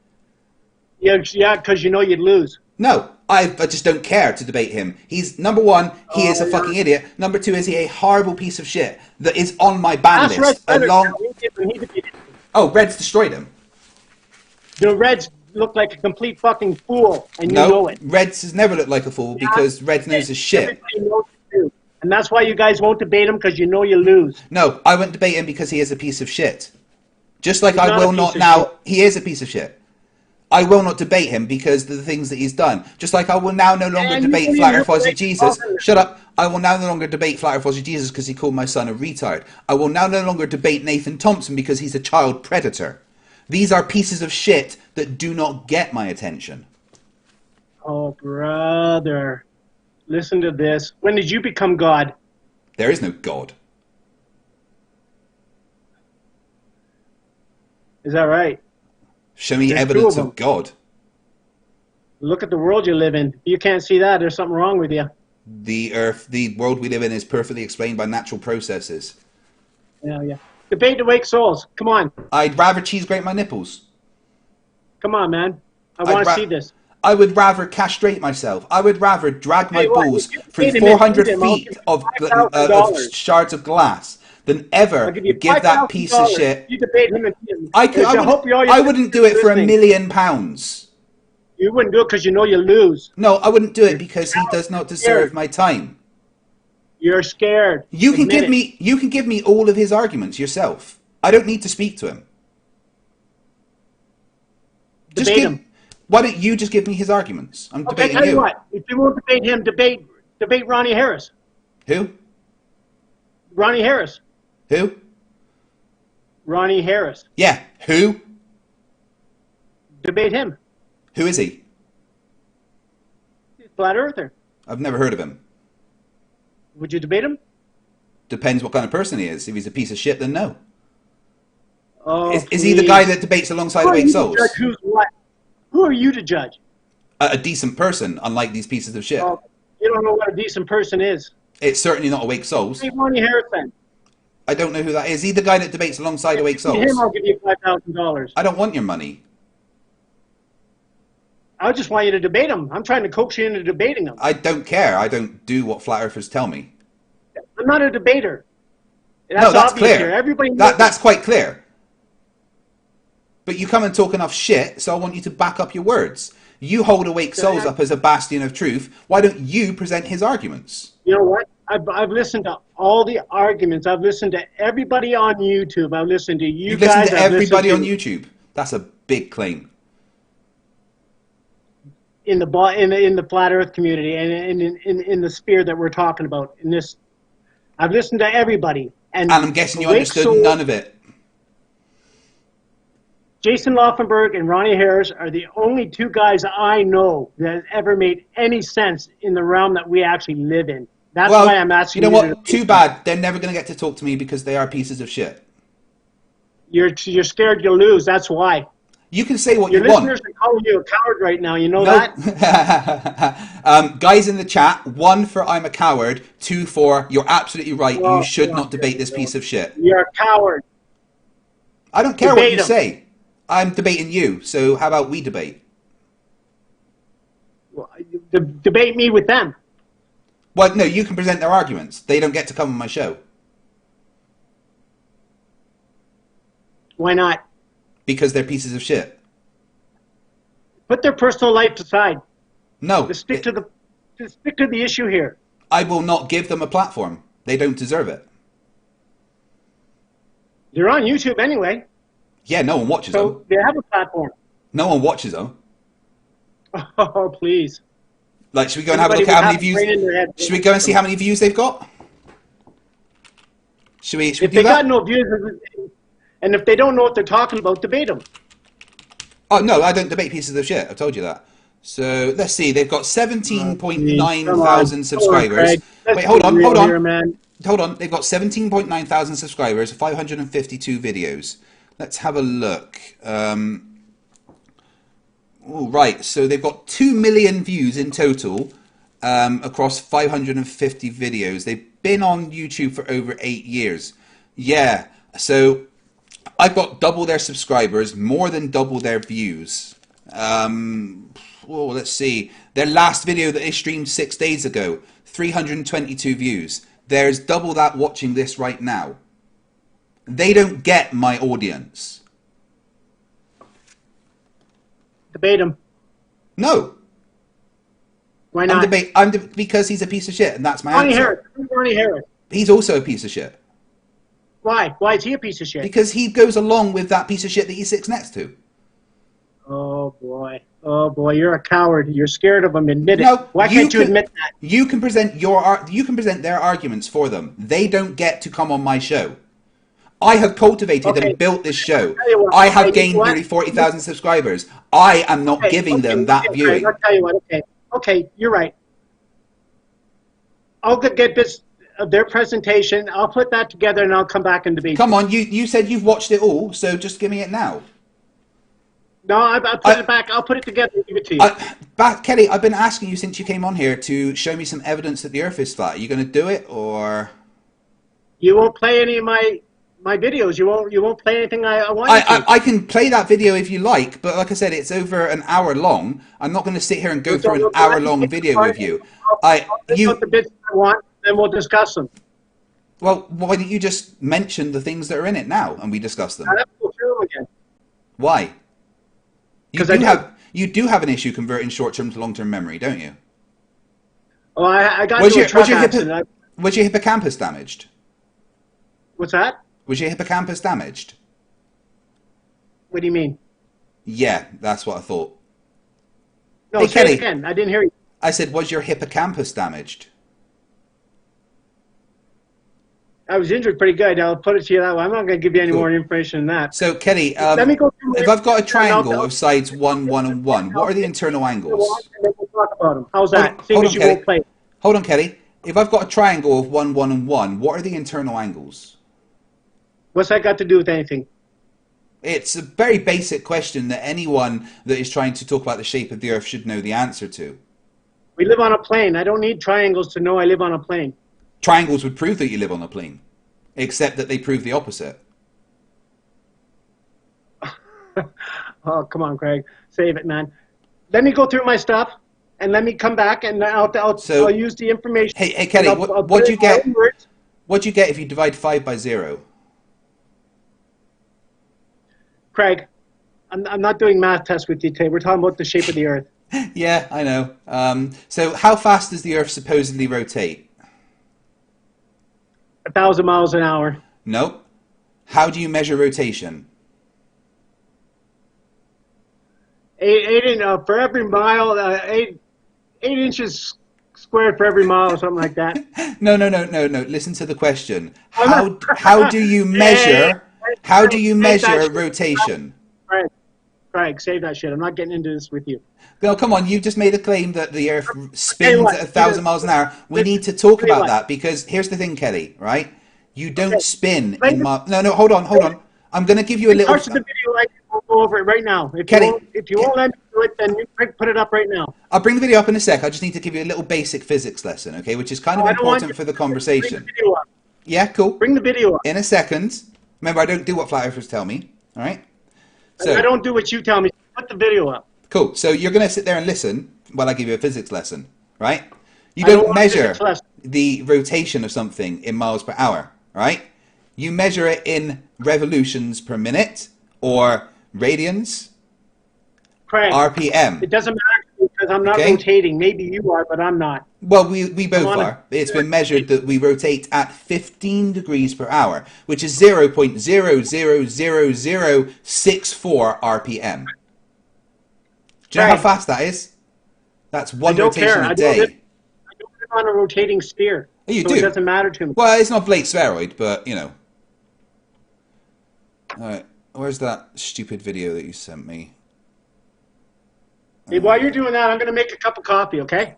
Yeah, because you know you'd lose. No, I just don't care to debate him. He's, number one, he is a fucking idiot. Number two, is he a horrible piece of shit that is on my ban Ask Red list. Feather, he debated. Oh, Red's destroyed him. The Reds look like a complete fucking fool, and you know No, it. Reds has never looked like a fool because Reds knows his shit. Everybody knows it too. And that's why you guys won't debate him, because you know you lose. No, I won't debate him because he is a piece of shit. Just like He's I not will a piece not of now, shit. he is a piece of shit. I will not debate him because of the things that he's done. Just like I will now no longer And you debate believe Flat you're Earth Fuzzy right Jesus. talking. Shut up. I will now no longer debate Flat Earth Fuzzy Jesus because he called my son a retard. I will now no longer debate Nathan Thompson because he's a child predator. These are pieces of shit that do not get my attention. Oh, brother. Listen to this. When did you become God? There is no God. Is that right? Show me There's two evidence of of God. Look at the world you live in. You can't see that. There's something wrong with you. The world we live in is perfectly explained by natural processes. Yeah. Debate the Wake Souls. Come on. I'd rather cheese grate my nipples. Come on, man. I want to see this. I would rather castrate myself. I would rather drag my Hey, what? balls If you through paid him 400 and beat him, I'll feet give you of $5,000. shards of glass than ever I'll give you give that piece of $5,000. shit. You debate him and beat him. I wouldn't do it for £1 million. You wouldn't do it because you know you lose. No, I wouldn't do it because he does not deserve my time. You're scared. You can Admit it. you can give me all of his arguments yourself. I don't need to speak to him. Debate him. Why don't you just give me his arguments? I'm Okay, debating tell you you. what. If you won't debate him, debate Ronnie Harris. Who? Ronnie Harris. Who? Ronnie Harris. Yeah, who? Debate him. Who is he? Flat Earther. I've never heard of him. Would you debate him? Depends what kind of person he is. If he's a piece of shit, then no. Oh, Is he the guy that debates alongside Awake Souls? Judge who's what? Who are you to judge? A decent person, unlike these pieces of shit. Oh, you don't know what a decent person is. It's certainly not Awake Souls. Debate Ronnie Harris then. I don't know who that is. Is he the guy that debates alongside Awake Souls? Him, I'll give you $5,000. I don't want your money. I just want you to debate him. I'm trying to coax you into debating him. I don't care. I don't do what flat earthers tell me. I'm not a debater. No, that's obvious clear. here. Everybody knows That's quite clear. But you come and talk enough shit, so I want you to back up your words. You hold Awake Souls up as a bastion of truth. Why don't you present his arguments? You know what? I've listened to all the arguments. I've listened to everybody on YouTube. I've listened to you You've guys. listened to everybody on YouTube. That's a big claim. In the flat Earth community and in the sphere that we're talking about. In this, I've listened to everybody. And I'm guessing you Awake understood Souls, none of it. Jason Laufenberg and Ronnie Harris are the only two guys I know that have ever made any sense in the realm that we actually live in. That's why I'm asking you. You know what? Too bad. They're never going to get to talk to me because they are pieces of shit. You're scared you'll lose. That's why. You can say what Your you want. listeners are calling you a coward right now. You know that? Guys in the chat, 1 for I'm a coward, 2 for you're absolutely right. You should not debate this piece of shit. You're a coward. I don't care what Debate you 'em. say. I'm debating you. So how about we debate? Well, debate me with them. Well, no, you can present their arguments. They don't get to come on my show. Why not? Because they're pieces of shit. Put their personal life aside. No. Just stick to the issue here. I will not give them a platform. They don't deserve it. They're on YouTube anyway, Yeah, no one watches them. so they have a platform. No one watches them. Oh, please. Like, should we go and have a look at how many views? Should we go and see how many views they've got? Should we If do they that? got no views, and if they don't know what they're talking about, debate them. Oh, no, I don't debate pieces of shit. I told you that. So, let's see. They've got 17.9 thousand subscribers. Wait, hold on. Hold on. They've got 17.9 thousand subscribers, 552 videos. Let's have a look. All right. So, they've got 2 million views in total. across 550 videos. They've been on YouTube for over 8 years. Yeah, so I've got double their subscribers, more than double their views. Let's see. Their last video that they streamed 6 days ago, 322 views. There's double that watching this right now. They don't get my audience. Debate him. No. Why not? Because he's a piece of shit, and that's my Ronnie answer. Harris. He's also a piece of shit. Why? Why is he a piece of shit? Because he goes along with that piece of shit that he sits next to. Oh boy, you're a coward. You're scared of him. Admit it. No, Why can't you admit that? You can present their arguments for them. They don't get to come on my show. I have cultivated and built this show. I have gained nearly 40,000 subscribers. I am not giving them that viewing. I'll tell you what. Okay, you're right. I'll get their presentation. I'll put that together and I'll come back and debate. Come on, you said you've watched it all, so just give me it now. No, I'll put it back. I'll put it together and give it to you. Kelly, I've been asking you since you came on here to show me some evidence that the Earth is flat. Are you going to do it, or? You won't play any of my videos. You won't play anything I want you to. I can play that video if you like, but like I said, it's over an hour long. I'm not going to sit here and go through an hour-long video with you. I'll the bits I want, and we'll discuss them. Well, why don't you just mention the things that are in it now, and we discuss them? I have to go through them again. Why? You do have an issue converting short-term to long-term memory, don't you? Oh, I got into a truck accident. Was your hippocampus damaged? What's that? Was your hippocampus damaged? What do you mean? Yeah, that's what I thought. No, hey, say Kelly, it again. I didn't hear you. I said, was your hippocampus damaged? I was injured pretty good. I'll put it to you that way. I'm not going to give you any more information than that. So, Kelly, Let me go through if I've got a triangle of sides 1, 1, and 1, what are the internal angles? And then we'll talk about them. How's that? Hold on, Kelly. If I've got a triangle of 1, 1, and 1, what are the internal angles? What's that got to do with anything? It's a very basic question that anyone that is trying to talk about the shape of the Earth should know the answer to. We live on a plane. I don't need triangles to know I live on a plane. Triangles would prove that you live on a plane, except that they prove the opposite. Oh, come on, Craig. Save it, man. Let me go through my stuff, and let me come back, and I'll use the information. Hey, Kelly, what do you get? What do you get if you divide 5 by 0? Craig, I'm not doing math tests with you today. We're talking about the shape of the Earth. Yeah, I know. So how fast does the Earth supposedly rotate? 1,000 miles an hour. Nope. How do you measure rotation? 8 for every mile. 8 inches squared for every mile, or something like that. No. Listen to the question. How do you measure? How do you measure rotation? Craig, save that shit. I'm not getting into this with you. No, come on. You've just made a claim that the Earth spins at 1,000 miles an hour. We need to talk about that because here's the thing, Kelly, right? You don't spin in miles. No, hold on. I'm going to give you a little... Parts of the video, I can go over it right now. If you won't let me do it, then you put it up right now. I'll bring the video up in a sec. I just need to give you a little basic physics lesson, okay? Which is kind of important for the conversation. Bring the video up. Yeah, cool. Bring the video up. In a second. Remember, I don't do what flat earthers tell me, all right? So, I don't do what you tell me. Put the video up. Cool. So you're going to sit there and listen while I give you a physics lesson, right? You don't measure the rotation of something in miles per hour, right? You measure it in revolutions per minute or radians, Craig, RPM. It doesn't matter because I'm not rotating. Maybe you are, but I'm not. Well, we both are. It's been measured that we rotate at 15 degrees per hour, which is 0.000064 RPM. Do you know how fast that is? That's one rotation a day. I don't live on a rotating sphere. Oh, you so do? It doesn't matter to me. Well, it's not Blake spheroid, but, you know. All right. Where's that stupid video that you sent me? Hey, while you're doing that, I'm going to make a cup of coffee, okay?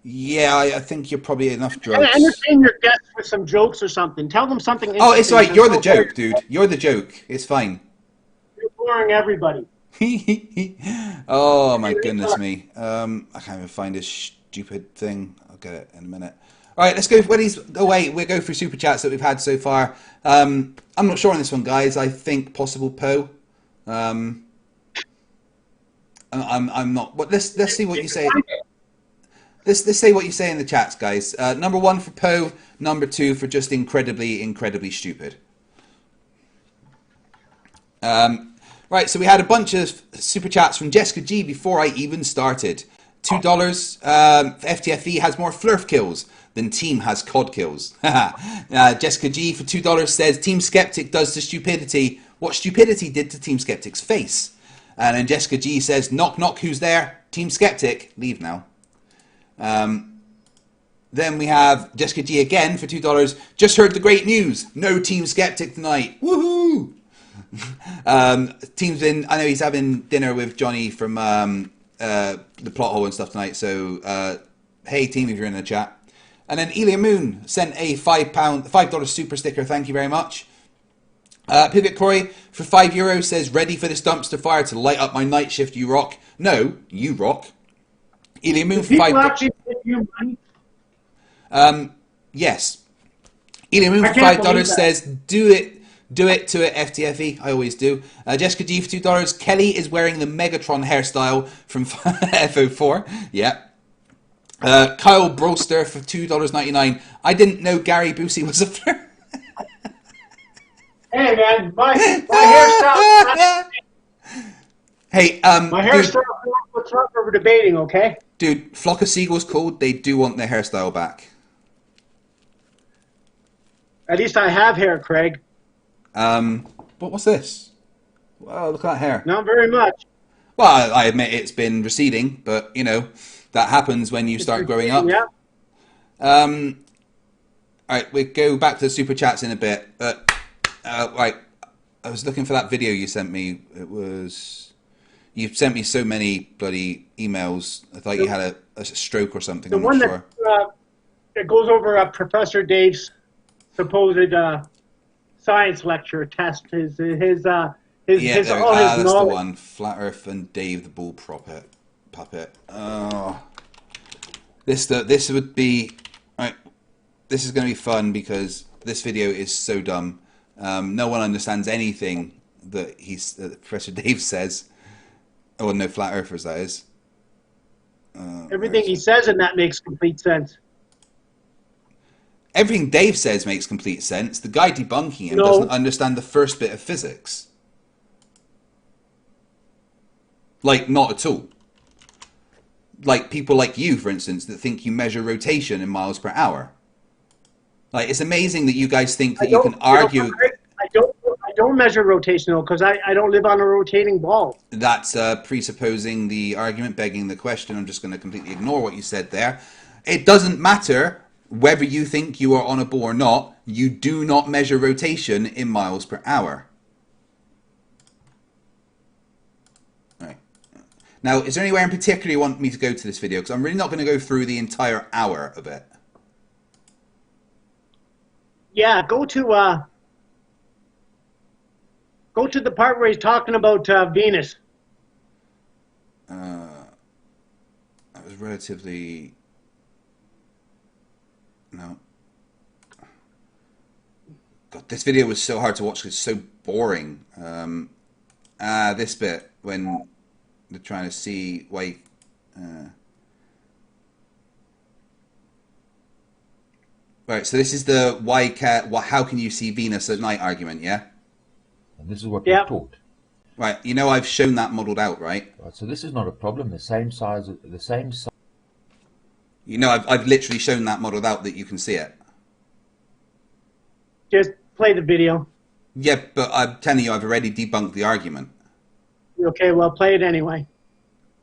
Yeah, I think you're probably enough drugs. And entertain your guests with some jokes or something. Tell them something interesting. Oh, it's all right. You're the joke, dude. You're the joke. It's fine. You're boring everybody. Oh, my goodness me. I can't even find this stupid thing. I'll get it in a minute. All right, let's go. When he's away, we'll go through super chats that we've had so far. I'm not sure on this one, guys. I think possible Poe. I'm not. But let's see what you say. Let's say what you say in the chats, guys. Number 1 for Poe. Number 2 for just incredibly stupid. Right, so we had a bunch of super chats from Jessica G before I even started. $2. FTFE has more Flerf kills than Team has COD kills. Jessica G for $2 says Team Skeptic does to stupidity what stupidity did to Team Skeptic's face. And then Jessica G says, knock knock, who's there? Team Skeptic, leave now. Then we have Jessica G again for $2. Just heard the great news. No Team Skeptic tonight. Woohoo! Team's in. I know he's having dinner with Johnny from the plot hole and stuff tonight. So hey team, if you're in the chat. And then Elia Moon sent a $5 super sticker. Thank you very much. Pivot Croy for €5 says ready for this dumpster fire to light up my night shift. You rock. No, you rock. Elia Moon for $5. Actually give you money? Yes. Elia Moon for $5 says do it to it, FTFE. I always do. Jessica G for $2. Kelly is wearing the Megatron hairstyle from FO4. Yeah. Kyle Broster for $2.99. I didn't know Gary Busey was a flirt. Hey man, my hairstyle. Hey, my hairstyle. What's wrong for debating? Okay. Dude, Flock of Seagulls called. They do want their hairstyle back. At least I have hair, Craig. But what's this? Wow, look at that hair. Not very much. Well, I admit it's been receding, but you know that happens when you start growing up. Yeah. All right, we go back to the super chats in a bit. Right, I was looking for that video you sent me. You sent me so many bloody emails. I thought you had a stroke or something. I'm not sure. That goes over Professor Dave's supposed science lecture test. His that's the one. Flat Earth and Dave the Bull puppet. Oh, this would be right. This is going to be fun because this video is so dumb. No one understands anything that Professor Dave says. Oh, no flat earthers, that is. Everything he says in that makes complete sense. Everything Dave says makes complete sense. The guy debunking him doesn't understand the first bit of physics. Like, not at all. Like people like you, for instance, that think you measure rotation in miles per hour. Like, it's amazing that you guys think that you can argue. I don't measure rotational because I don't live on a rotating ball. That's presupposing the argument, begging the question. I'm just going to completely ignore what you said there. It doesn't matter whether you think you are on a ball or not. You do not measure rotation in miles per hour. Right. Now, is there anywhere in particular you want me to go to this video? Because I'm really not going to go through the entire hour of it. Yeah, go to the part where he's talking about Venus. That was relatively... No. God, this video was so hard to watch because it's so boring. This bit, when they're trying to see why... Right, so this is the how can you see Venus at night argument, yeah? And this is what we've taught. Right, you know I've shown that modelled out, right? Right, so this is not a problem. The same size. You know I've literally shown that modelled out that you can see it. Just play the video. Yeah, but I'm telling you, I've already debunked the argument. Okay, well, play it anyway.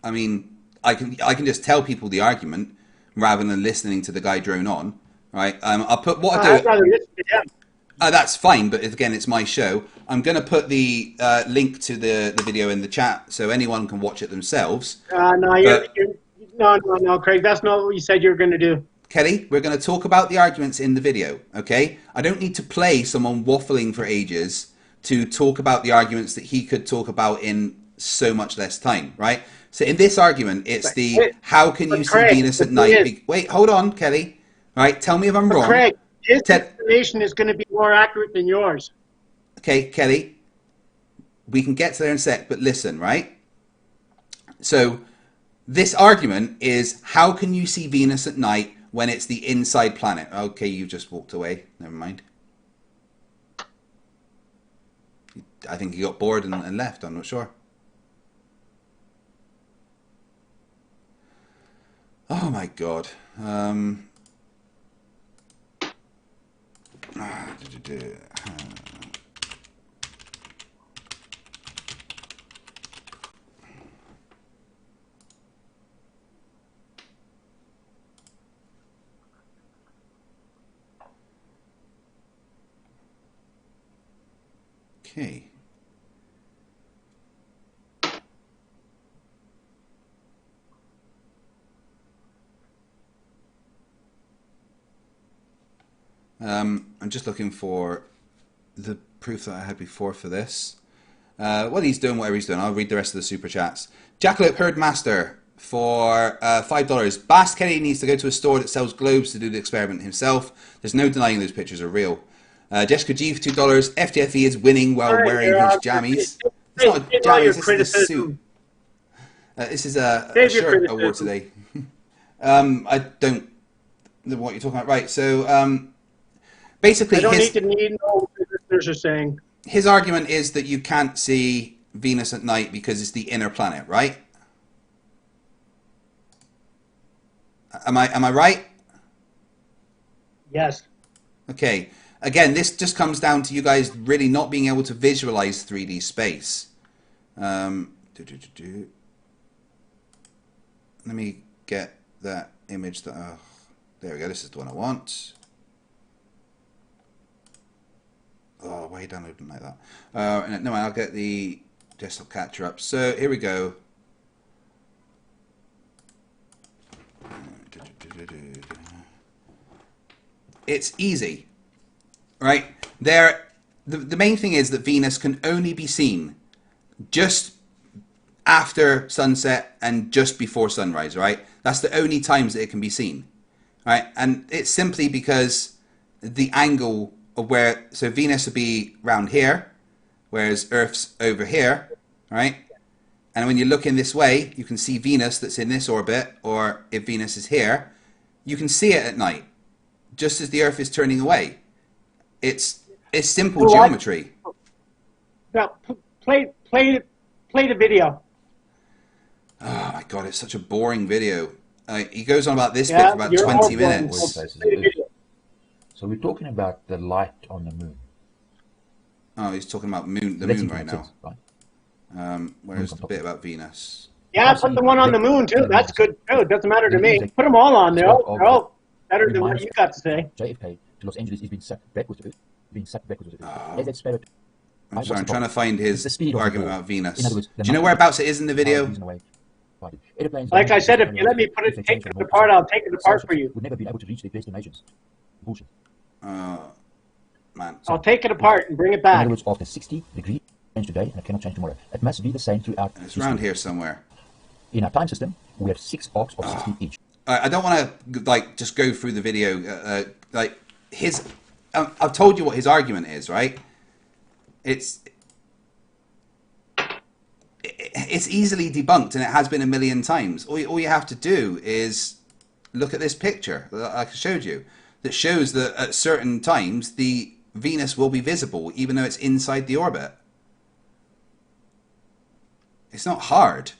I mean, I can just tell people the argument rather than listening to the guy drone on. Right, I'll put what I do. I'd rather listen to him. That's fine, but again, it's my show. I'm going to put the link to the video in the chat so anyone can watch it themselves. No, Craig, that's not what you said you were going to do. Kelly, we're going to talk about the arguments in the video, okay? I don't need to play someone waffling for ages to talk about the arguments that he could talk about in so much less time, right? So in this argument, it's the Wait, how can you see Craig, Venus the at thing night? is- Wait, hold on, Kelly. Right, tell me if I'm But wrong. Craig, his Ted- explanation is going to be more accurate than yours. Okay, Kelly, we can get to there in a sec, but listen, right? So this argument is how can you see Venus at night when it's the inside planet? Okay, you just walked away. Never mind. I think he got bored and left. I'm not sure. Oh my God. Okay. I'm just looking for the proof that I had before for this. Well, he's doing whatever he's doing. I'll read the rest of the super chats. Jackalope Herdmaster for $5. Bass Kenny needs to go to a store that sells globes to do the experiment himself. There's no denying those pictures are real. Jessica G for $2. FTFE is winning while wearing his jammies. It's not a jammies, this is a suit. This is a shirt award today. I don't know what you're talking about. Right, so basically, I don't need to know what the listeners are saying. His argument is that you can't see Venus at night because it's the inner planet, right? Am I right? Yes. Okay. Again, this just comes down to you guys really not being able to visualize 3D space. Let me get that image. There we go. This is the one I want. Oh, why are you downloading like that? No, I'll get the desktop capture up. So here we go. It's easy, right? The main thing is that Venus can only be seen just after sunset and just before sunrise, right? That's the only times that it can be seen, right? And it's simply because the angle of where, so Venus would be around here, whereas Earth's over here, right? And when you're looking this way, you can see Venus that's in this orbit, or if Venus is here, you can see it at night, just as the Earth is turning away. It's simple geometry. Now, play the video. Oh my God, it's such a boring video. He goes on about this bit for about 20 minutes. So we're talking about the light on the moon. Oh, he's talking about the moon right now. Right? Where's the bit about Venus? Yeah, put the one on the moon too. That's good too. It doesn't matter to me. Put them all on there. They're all better than what you got to say. JFK to Los Angeles is being sucked backwards with it. As it's spirit. I'm sorry, I'm trying to find his argument about Venus. In other words, Do you know whereabouts it is in the video? Like I said, if you let me take it apart, I'll take it apart for you. Would never been able to reach their destinations. Bullshit. Man. I'll take it apart and bring it In back. other words, after 60 degrees change today, and it cannot change tomorrow. It must be the same throughout. It's around here somewhere. In our time system, we have 6 arcs of 60 each. I don't want to just go through the video. I've told you what his argument is, right? It's easily debunked, and it has been a million times. All you have to do is look at this picture that I showed you, that shows that at certain times the Venus will be visible, even though it's inside the orbit. It's not hard.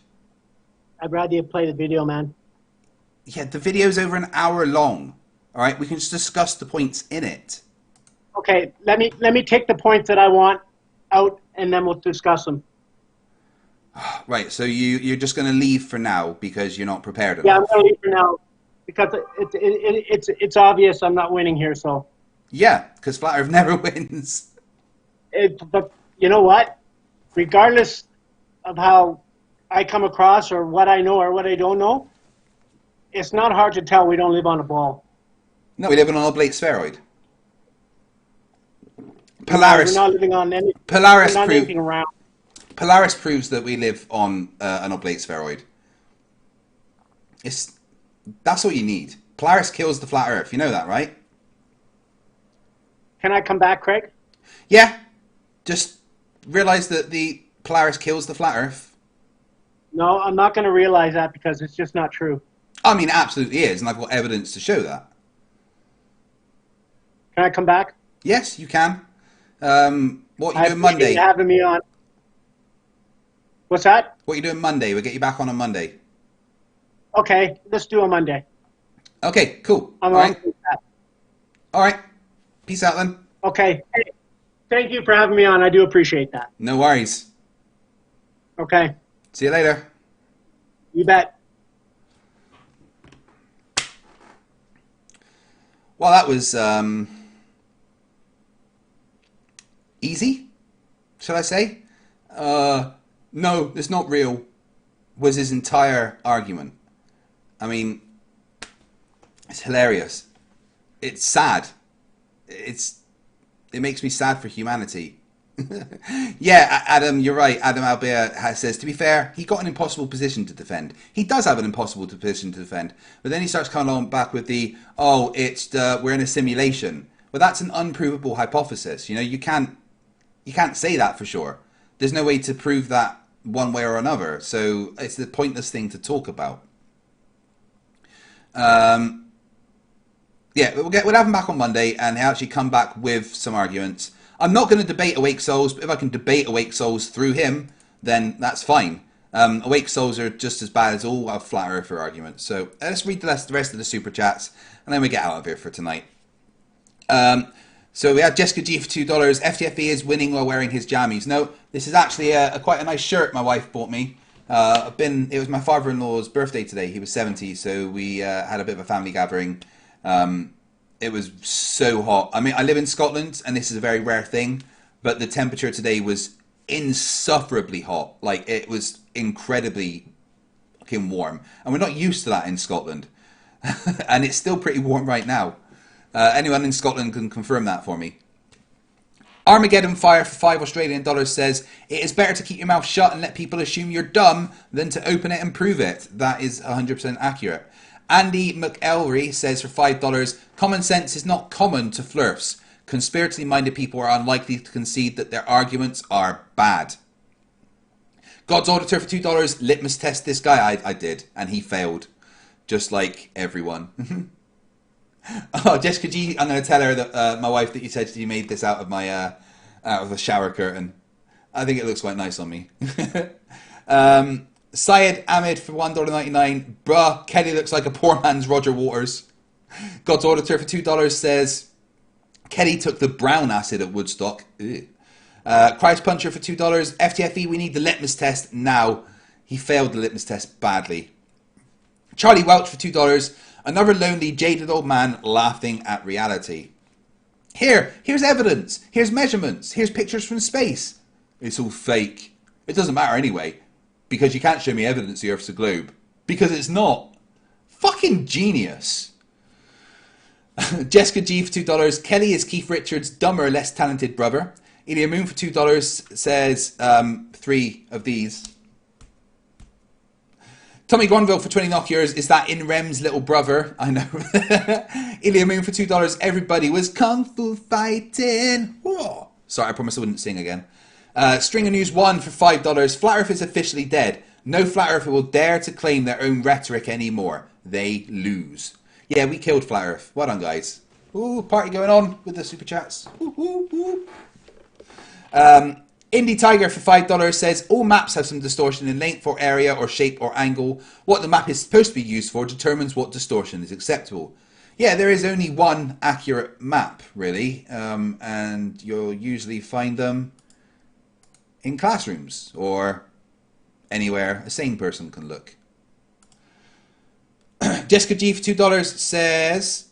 I'd rather you play the video, man. Yeah, the video's over an hour long. All right, we can just discuss the points in it. Okay, let me take the points that I want out, and then we'll discuss them. Right, so you're just going to leave for now because you're not prepared enough. Yeah, I'm going to leave for now because it's obvious I'm not winning here. So. Yeah, because Flat Earth never wins. But you know what? Regardless of how I come across or what I know or what I don't know, it's not hard to tell we don't live on a ball. No, we live on an oblate spheroid. Polaris. We're not living on any. Polaris we're not proved. anything around. Polaris proves that we live on an oblate spheroid. That's what you need. Polaris kills the flat Earth. You know that, right? Can I come back, Craig? Yeah. Just realize that the Polaris kills the flat Earth. No, I'm not going to realize that because it's just not true. I mean, it absolutely is, and I've got evidence to show that. Can I come back? Yes, you can. What are you doing Monday? You having me on. What's that? What are you doing Monday? We'll get you back on Monday. Okay, let's do a Monday. Okay, cool. I'm All on right. with that. All right. Peace out then. Okay. Hey, thank you for having me on. I do appreciate that. No worries. Okay. See you later. You bet. Well, that was easy, shall I say? No, it's not real, was his entire argument. I mean, it's hilarious. It's sad. It makes me sad for humanity. Yeah, Adam, you're right. Adam Albea says, to be fair, he got an impossible position to defend. He does have an impossible position to defend. But then he starts coming on back with we're in a simulation. Well, that's an unprovable hypothesis. You know, you can't say that for sure. There's no way to prove that one way or another. So it's a pointless thing to talk about. Yeah, we'll have him back on Monday and he'll actually come back with some arguments. I'm not going to debate Awake Souls, but if I can debate Awake Souls through him, then that's fine. Awake Souls are just as bad as all our Flat Earther arguments. So let's read the rest of the Super Chats, and then we get out of here for tonight. So we have Jessica G for $2. FTFE is winning while wearing his jammies. No, this is actually quite a nice shirt my wife bought me. It was my father-in-law's birthday today. He was 70, so we had a bit of a family gathering. It was so hot. I mean, I live in Scotland, and this is a very rare thing, but the temperature today was insufferably hot. Like, it was incredibly fucking warm. And we're not used to that in Scotland. And it's still pretty warm right now. Anyone in Scotland can confirm that for me. Armageddon Fire for $5 says, it is better to keep your mouth shut and let people assume you're dumb than to open it and prove it. That is 100% accurate. Andy McElry says for $5, common sense is not common to Flerfs. Conspiratorially minded people are unlikely to concede that their arguments are bad. God's Auditor for $2, litmus test this guy. I did, and he failed. Just like everyone. Oh, Jessica G, I'm going to tell her that my wife that you said you made this out of my out of a shower curtain. I think it looks quite nice on me. Syed Ahmed for $1.99. Bruh, Kelly looks like a poor man's Roger Waters. God's Auditor for $2 says, Kelly took the brown acid at Woodstock. Christ Puncher for $2. FTFE, we need the litmus test now. He failed the litmus test badly. Charlie Welch for $2. Another lonely, jaded old man laughing at reality. Here's evidence. Here's measurements. Here's pictures from space. It's all fake. It doesn't matter anyway. Because you can't show me evidence the Earth's a globe. Because it's not. Fucking genius. Jessica G for $2. Kelly is Keith Richards' dumber, less talented brother. Ilya Moon for $2 says 3 of these. Tommy Gronville for 20 knockers. Is that In Rem's little brother? I know. Ilya Moon for $2. Everybody was kung fu fighting. Whoa. Sorry, I promise I wouldn't sing again. Stringer News 1 for $5. Flat Earth is officially dead. No Flat Earther will dare to claim their own rhetoric anymore. They lose. Yeah, we killed Flat Earth. Well done, guys. Ooh, party going on with the super chats. Ooh, ooh, ooh. Indie Tiger for $5 says, all maps have some distortion in length or area or shape or angle. What the map is supposed to be used for determines what distortion is acceptable. Yeah, there is only one accurate map, really. And you'll usually find them in classrooms or anywhere a sane person can look. Jessica G for $2 says,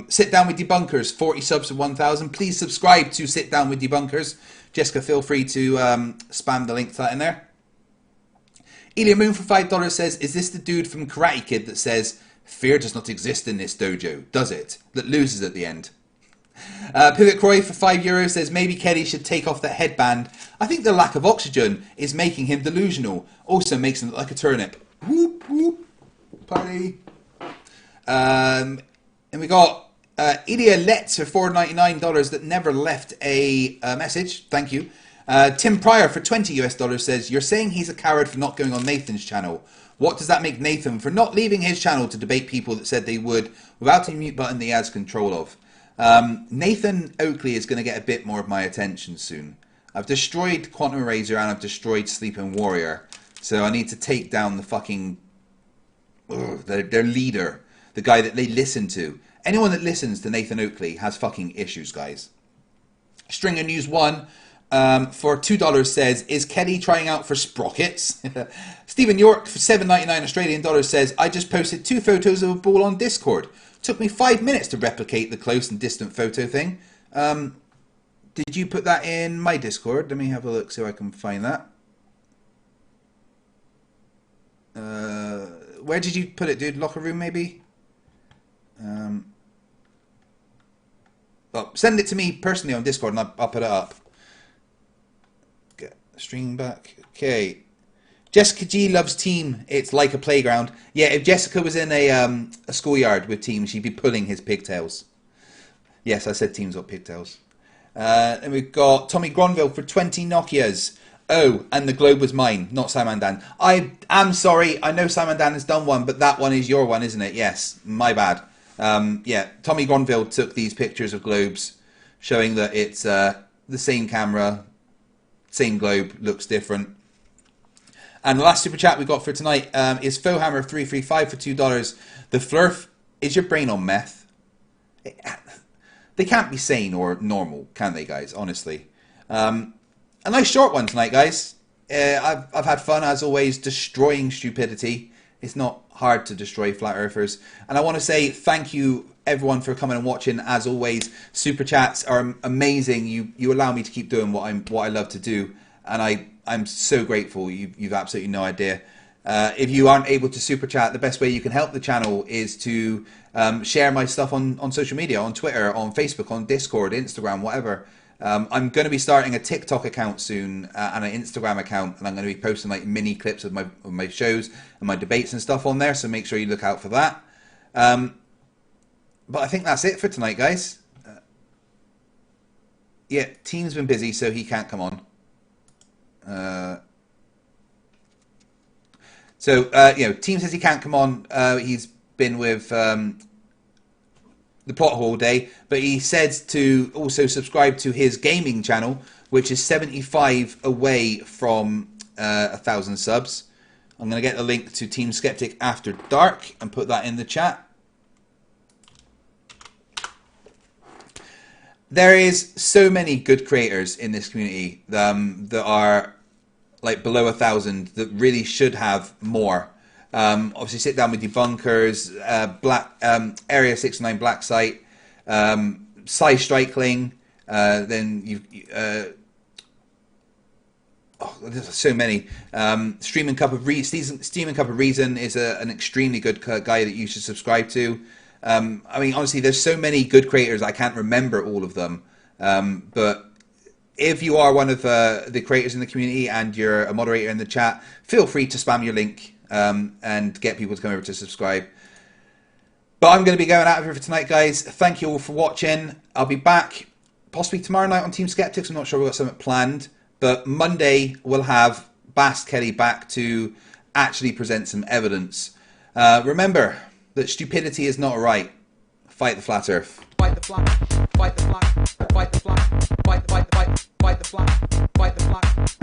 sit down with debunkers, 40 subs to 1,000. Please subscribe to Sit Down with Debunkers. Jessica, feel free to spam the link to that in there. Ilya Moon for $5 says, is this the dude from Karate Kid that says, fear does not exist in this dojo, does it? That loses at the end. Pivot Croy for €5 says maybe Kelly should take off that headband. I think the lack of oxygen is making him delusional. Also makes him look like a turnip. Whoop whoop. Party. And we got Ilya Letts for $4.99 that never left a message. Thank you. Tim Pryor for $20 says, you're saying he's a coward for not going on Nathan's channel. What does that make Nathan for not leaving his channel to debate people that said they would without a mute button that he has control of? Nathan Oakley is going to get a bit more of my attention soon. I've destroyed Quantum Eraser and I've destroyed Sleeping Warrior. So I need to take down the fucking... their leader. The guy that they listen to. Anyone that listens to Nathan Oakley has fucking issues, guys. Stringer News 1 for $2 says, is Kelly trying out for sprockets? Stephen York for $7.99 Australian dollars says, I just posted 2 photos of a ball on Discord. Took me 5 minutes to replicate the close and distant photo thing. Did you put that in my Discord? Let me have a look so I can find that. Where did you put it, dude? Locker room, maybe? Well, send it to me personally on Discord and I'll put it up. Get the stream back. Okay. Jessica G loves Team. It's like a playground. Yeah, if Jessica was in a schoolyard with Team, she'd be pulling his pigtails. Yes, I said Team's got pigtails. And we've got Tommy Gronville for 20 Nokias. Oh, and the globe was mine, not Simon Dan. I am sorry. I know Simon Dan has done one, but that one is your one, isn't it? Yes, my bad. Yeah, Tommy Gronville took these pictures of globes, showing that it's the same camera, same globe, looks different. And the last super chat we got for tonight is Fohammer335 for $2. The Flerf, is your brain on meth? They can't be sane or normal, can they, guys? Honestly. A nice short one tonight, guys. I've had fun, as always, destroying stupidity. It's not hard to destroy flat earthers. And I want to say thank you, everyone, for coming and watching. As always, super chats are amazing. You allow me to keep doing what I love to do, and I'm so grateful. You've absolutely no idea. If you aren't able to super chat, the best way you can help the channel is to share my stuff on social media, on Twitter, on Facebook, on Discord, Instagram, whatever. I'm going to be starting a TikTok account soon and an Instagram account, and I'm going to be posting like mini clips of my shows and my debates and stuff on there, so make sure you look out for that. But I think that's it for tonight, guys. Yeah, Team's been busy, so he can't come on. Team says he can't come on. He's been with the plot all day, but he says to also subscribe to his gaming channel, which is 75 away from 1,000 subs. I'm going to get the link to Team Skeptic After Dark and put that in the chat. There is so many good creators in this community that are like below 1,000 that really should have more. Obviously, sit down with debunkers, Area 69 Black Site, Psy Strikeling, then there's so many. Streaming Cup of Reason is an extremely good guy that you should subscribe to. I mean, honestly, there's so many good creators, I can't remember all of them. But if you are one of the creators in the community and you're a moderator in the chat, feel free to spam your link and get people to come over to subscribe. But I'm going to be going out of here for tonight, guys. Thank you all for watching. I'll be back possibly tomorrow night on Team Skeptics. I'm not sure we've got something planned. But Monday, we'll have Bast Kelly back to actually present some evidence. Remember that stupidity is not right. Fight the flat earth. Fight the flat, fight the flat, fight the flat, fight the flat, fight the flat, fight the flat.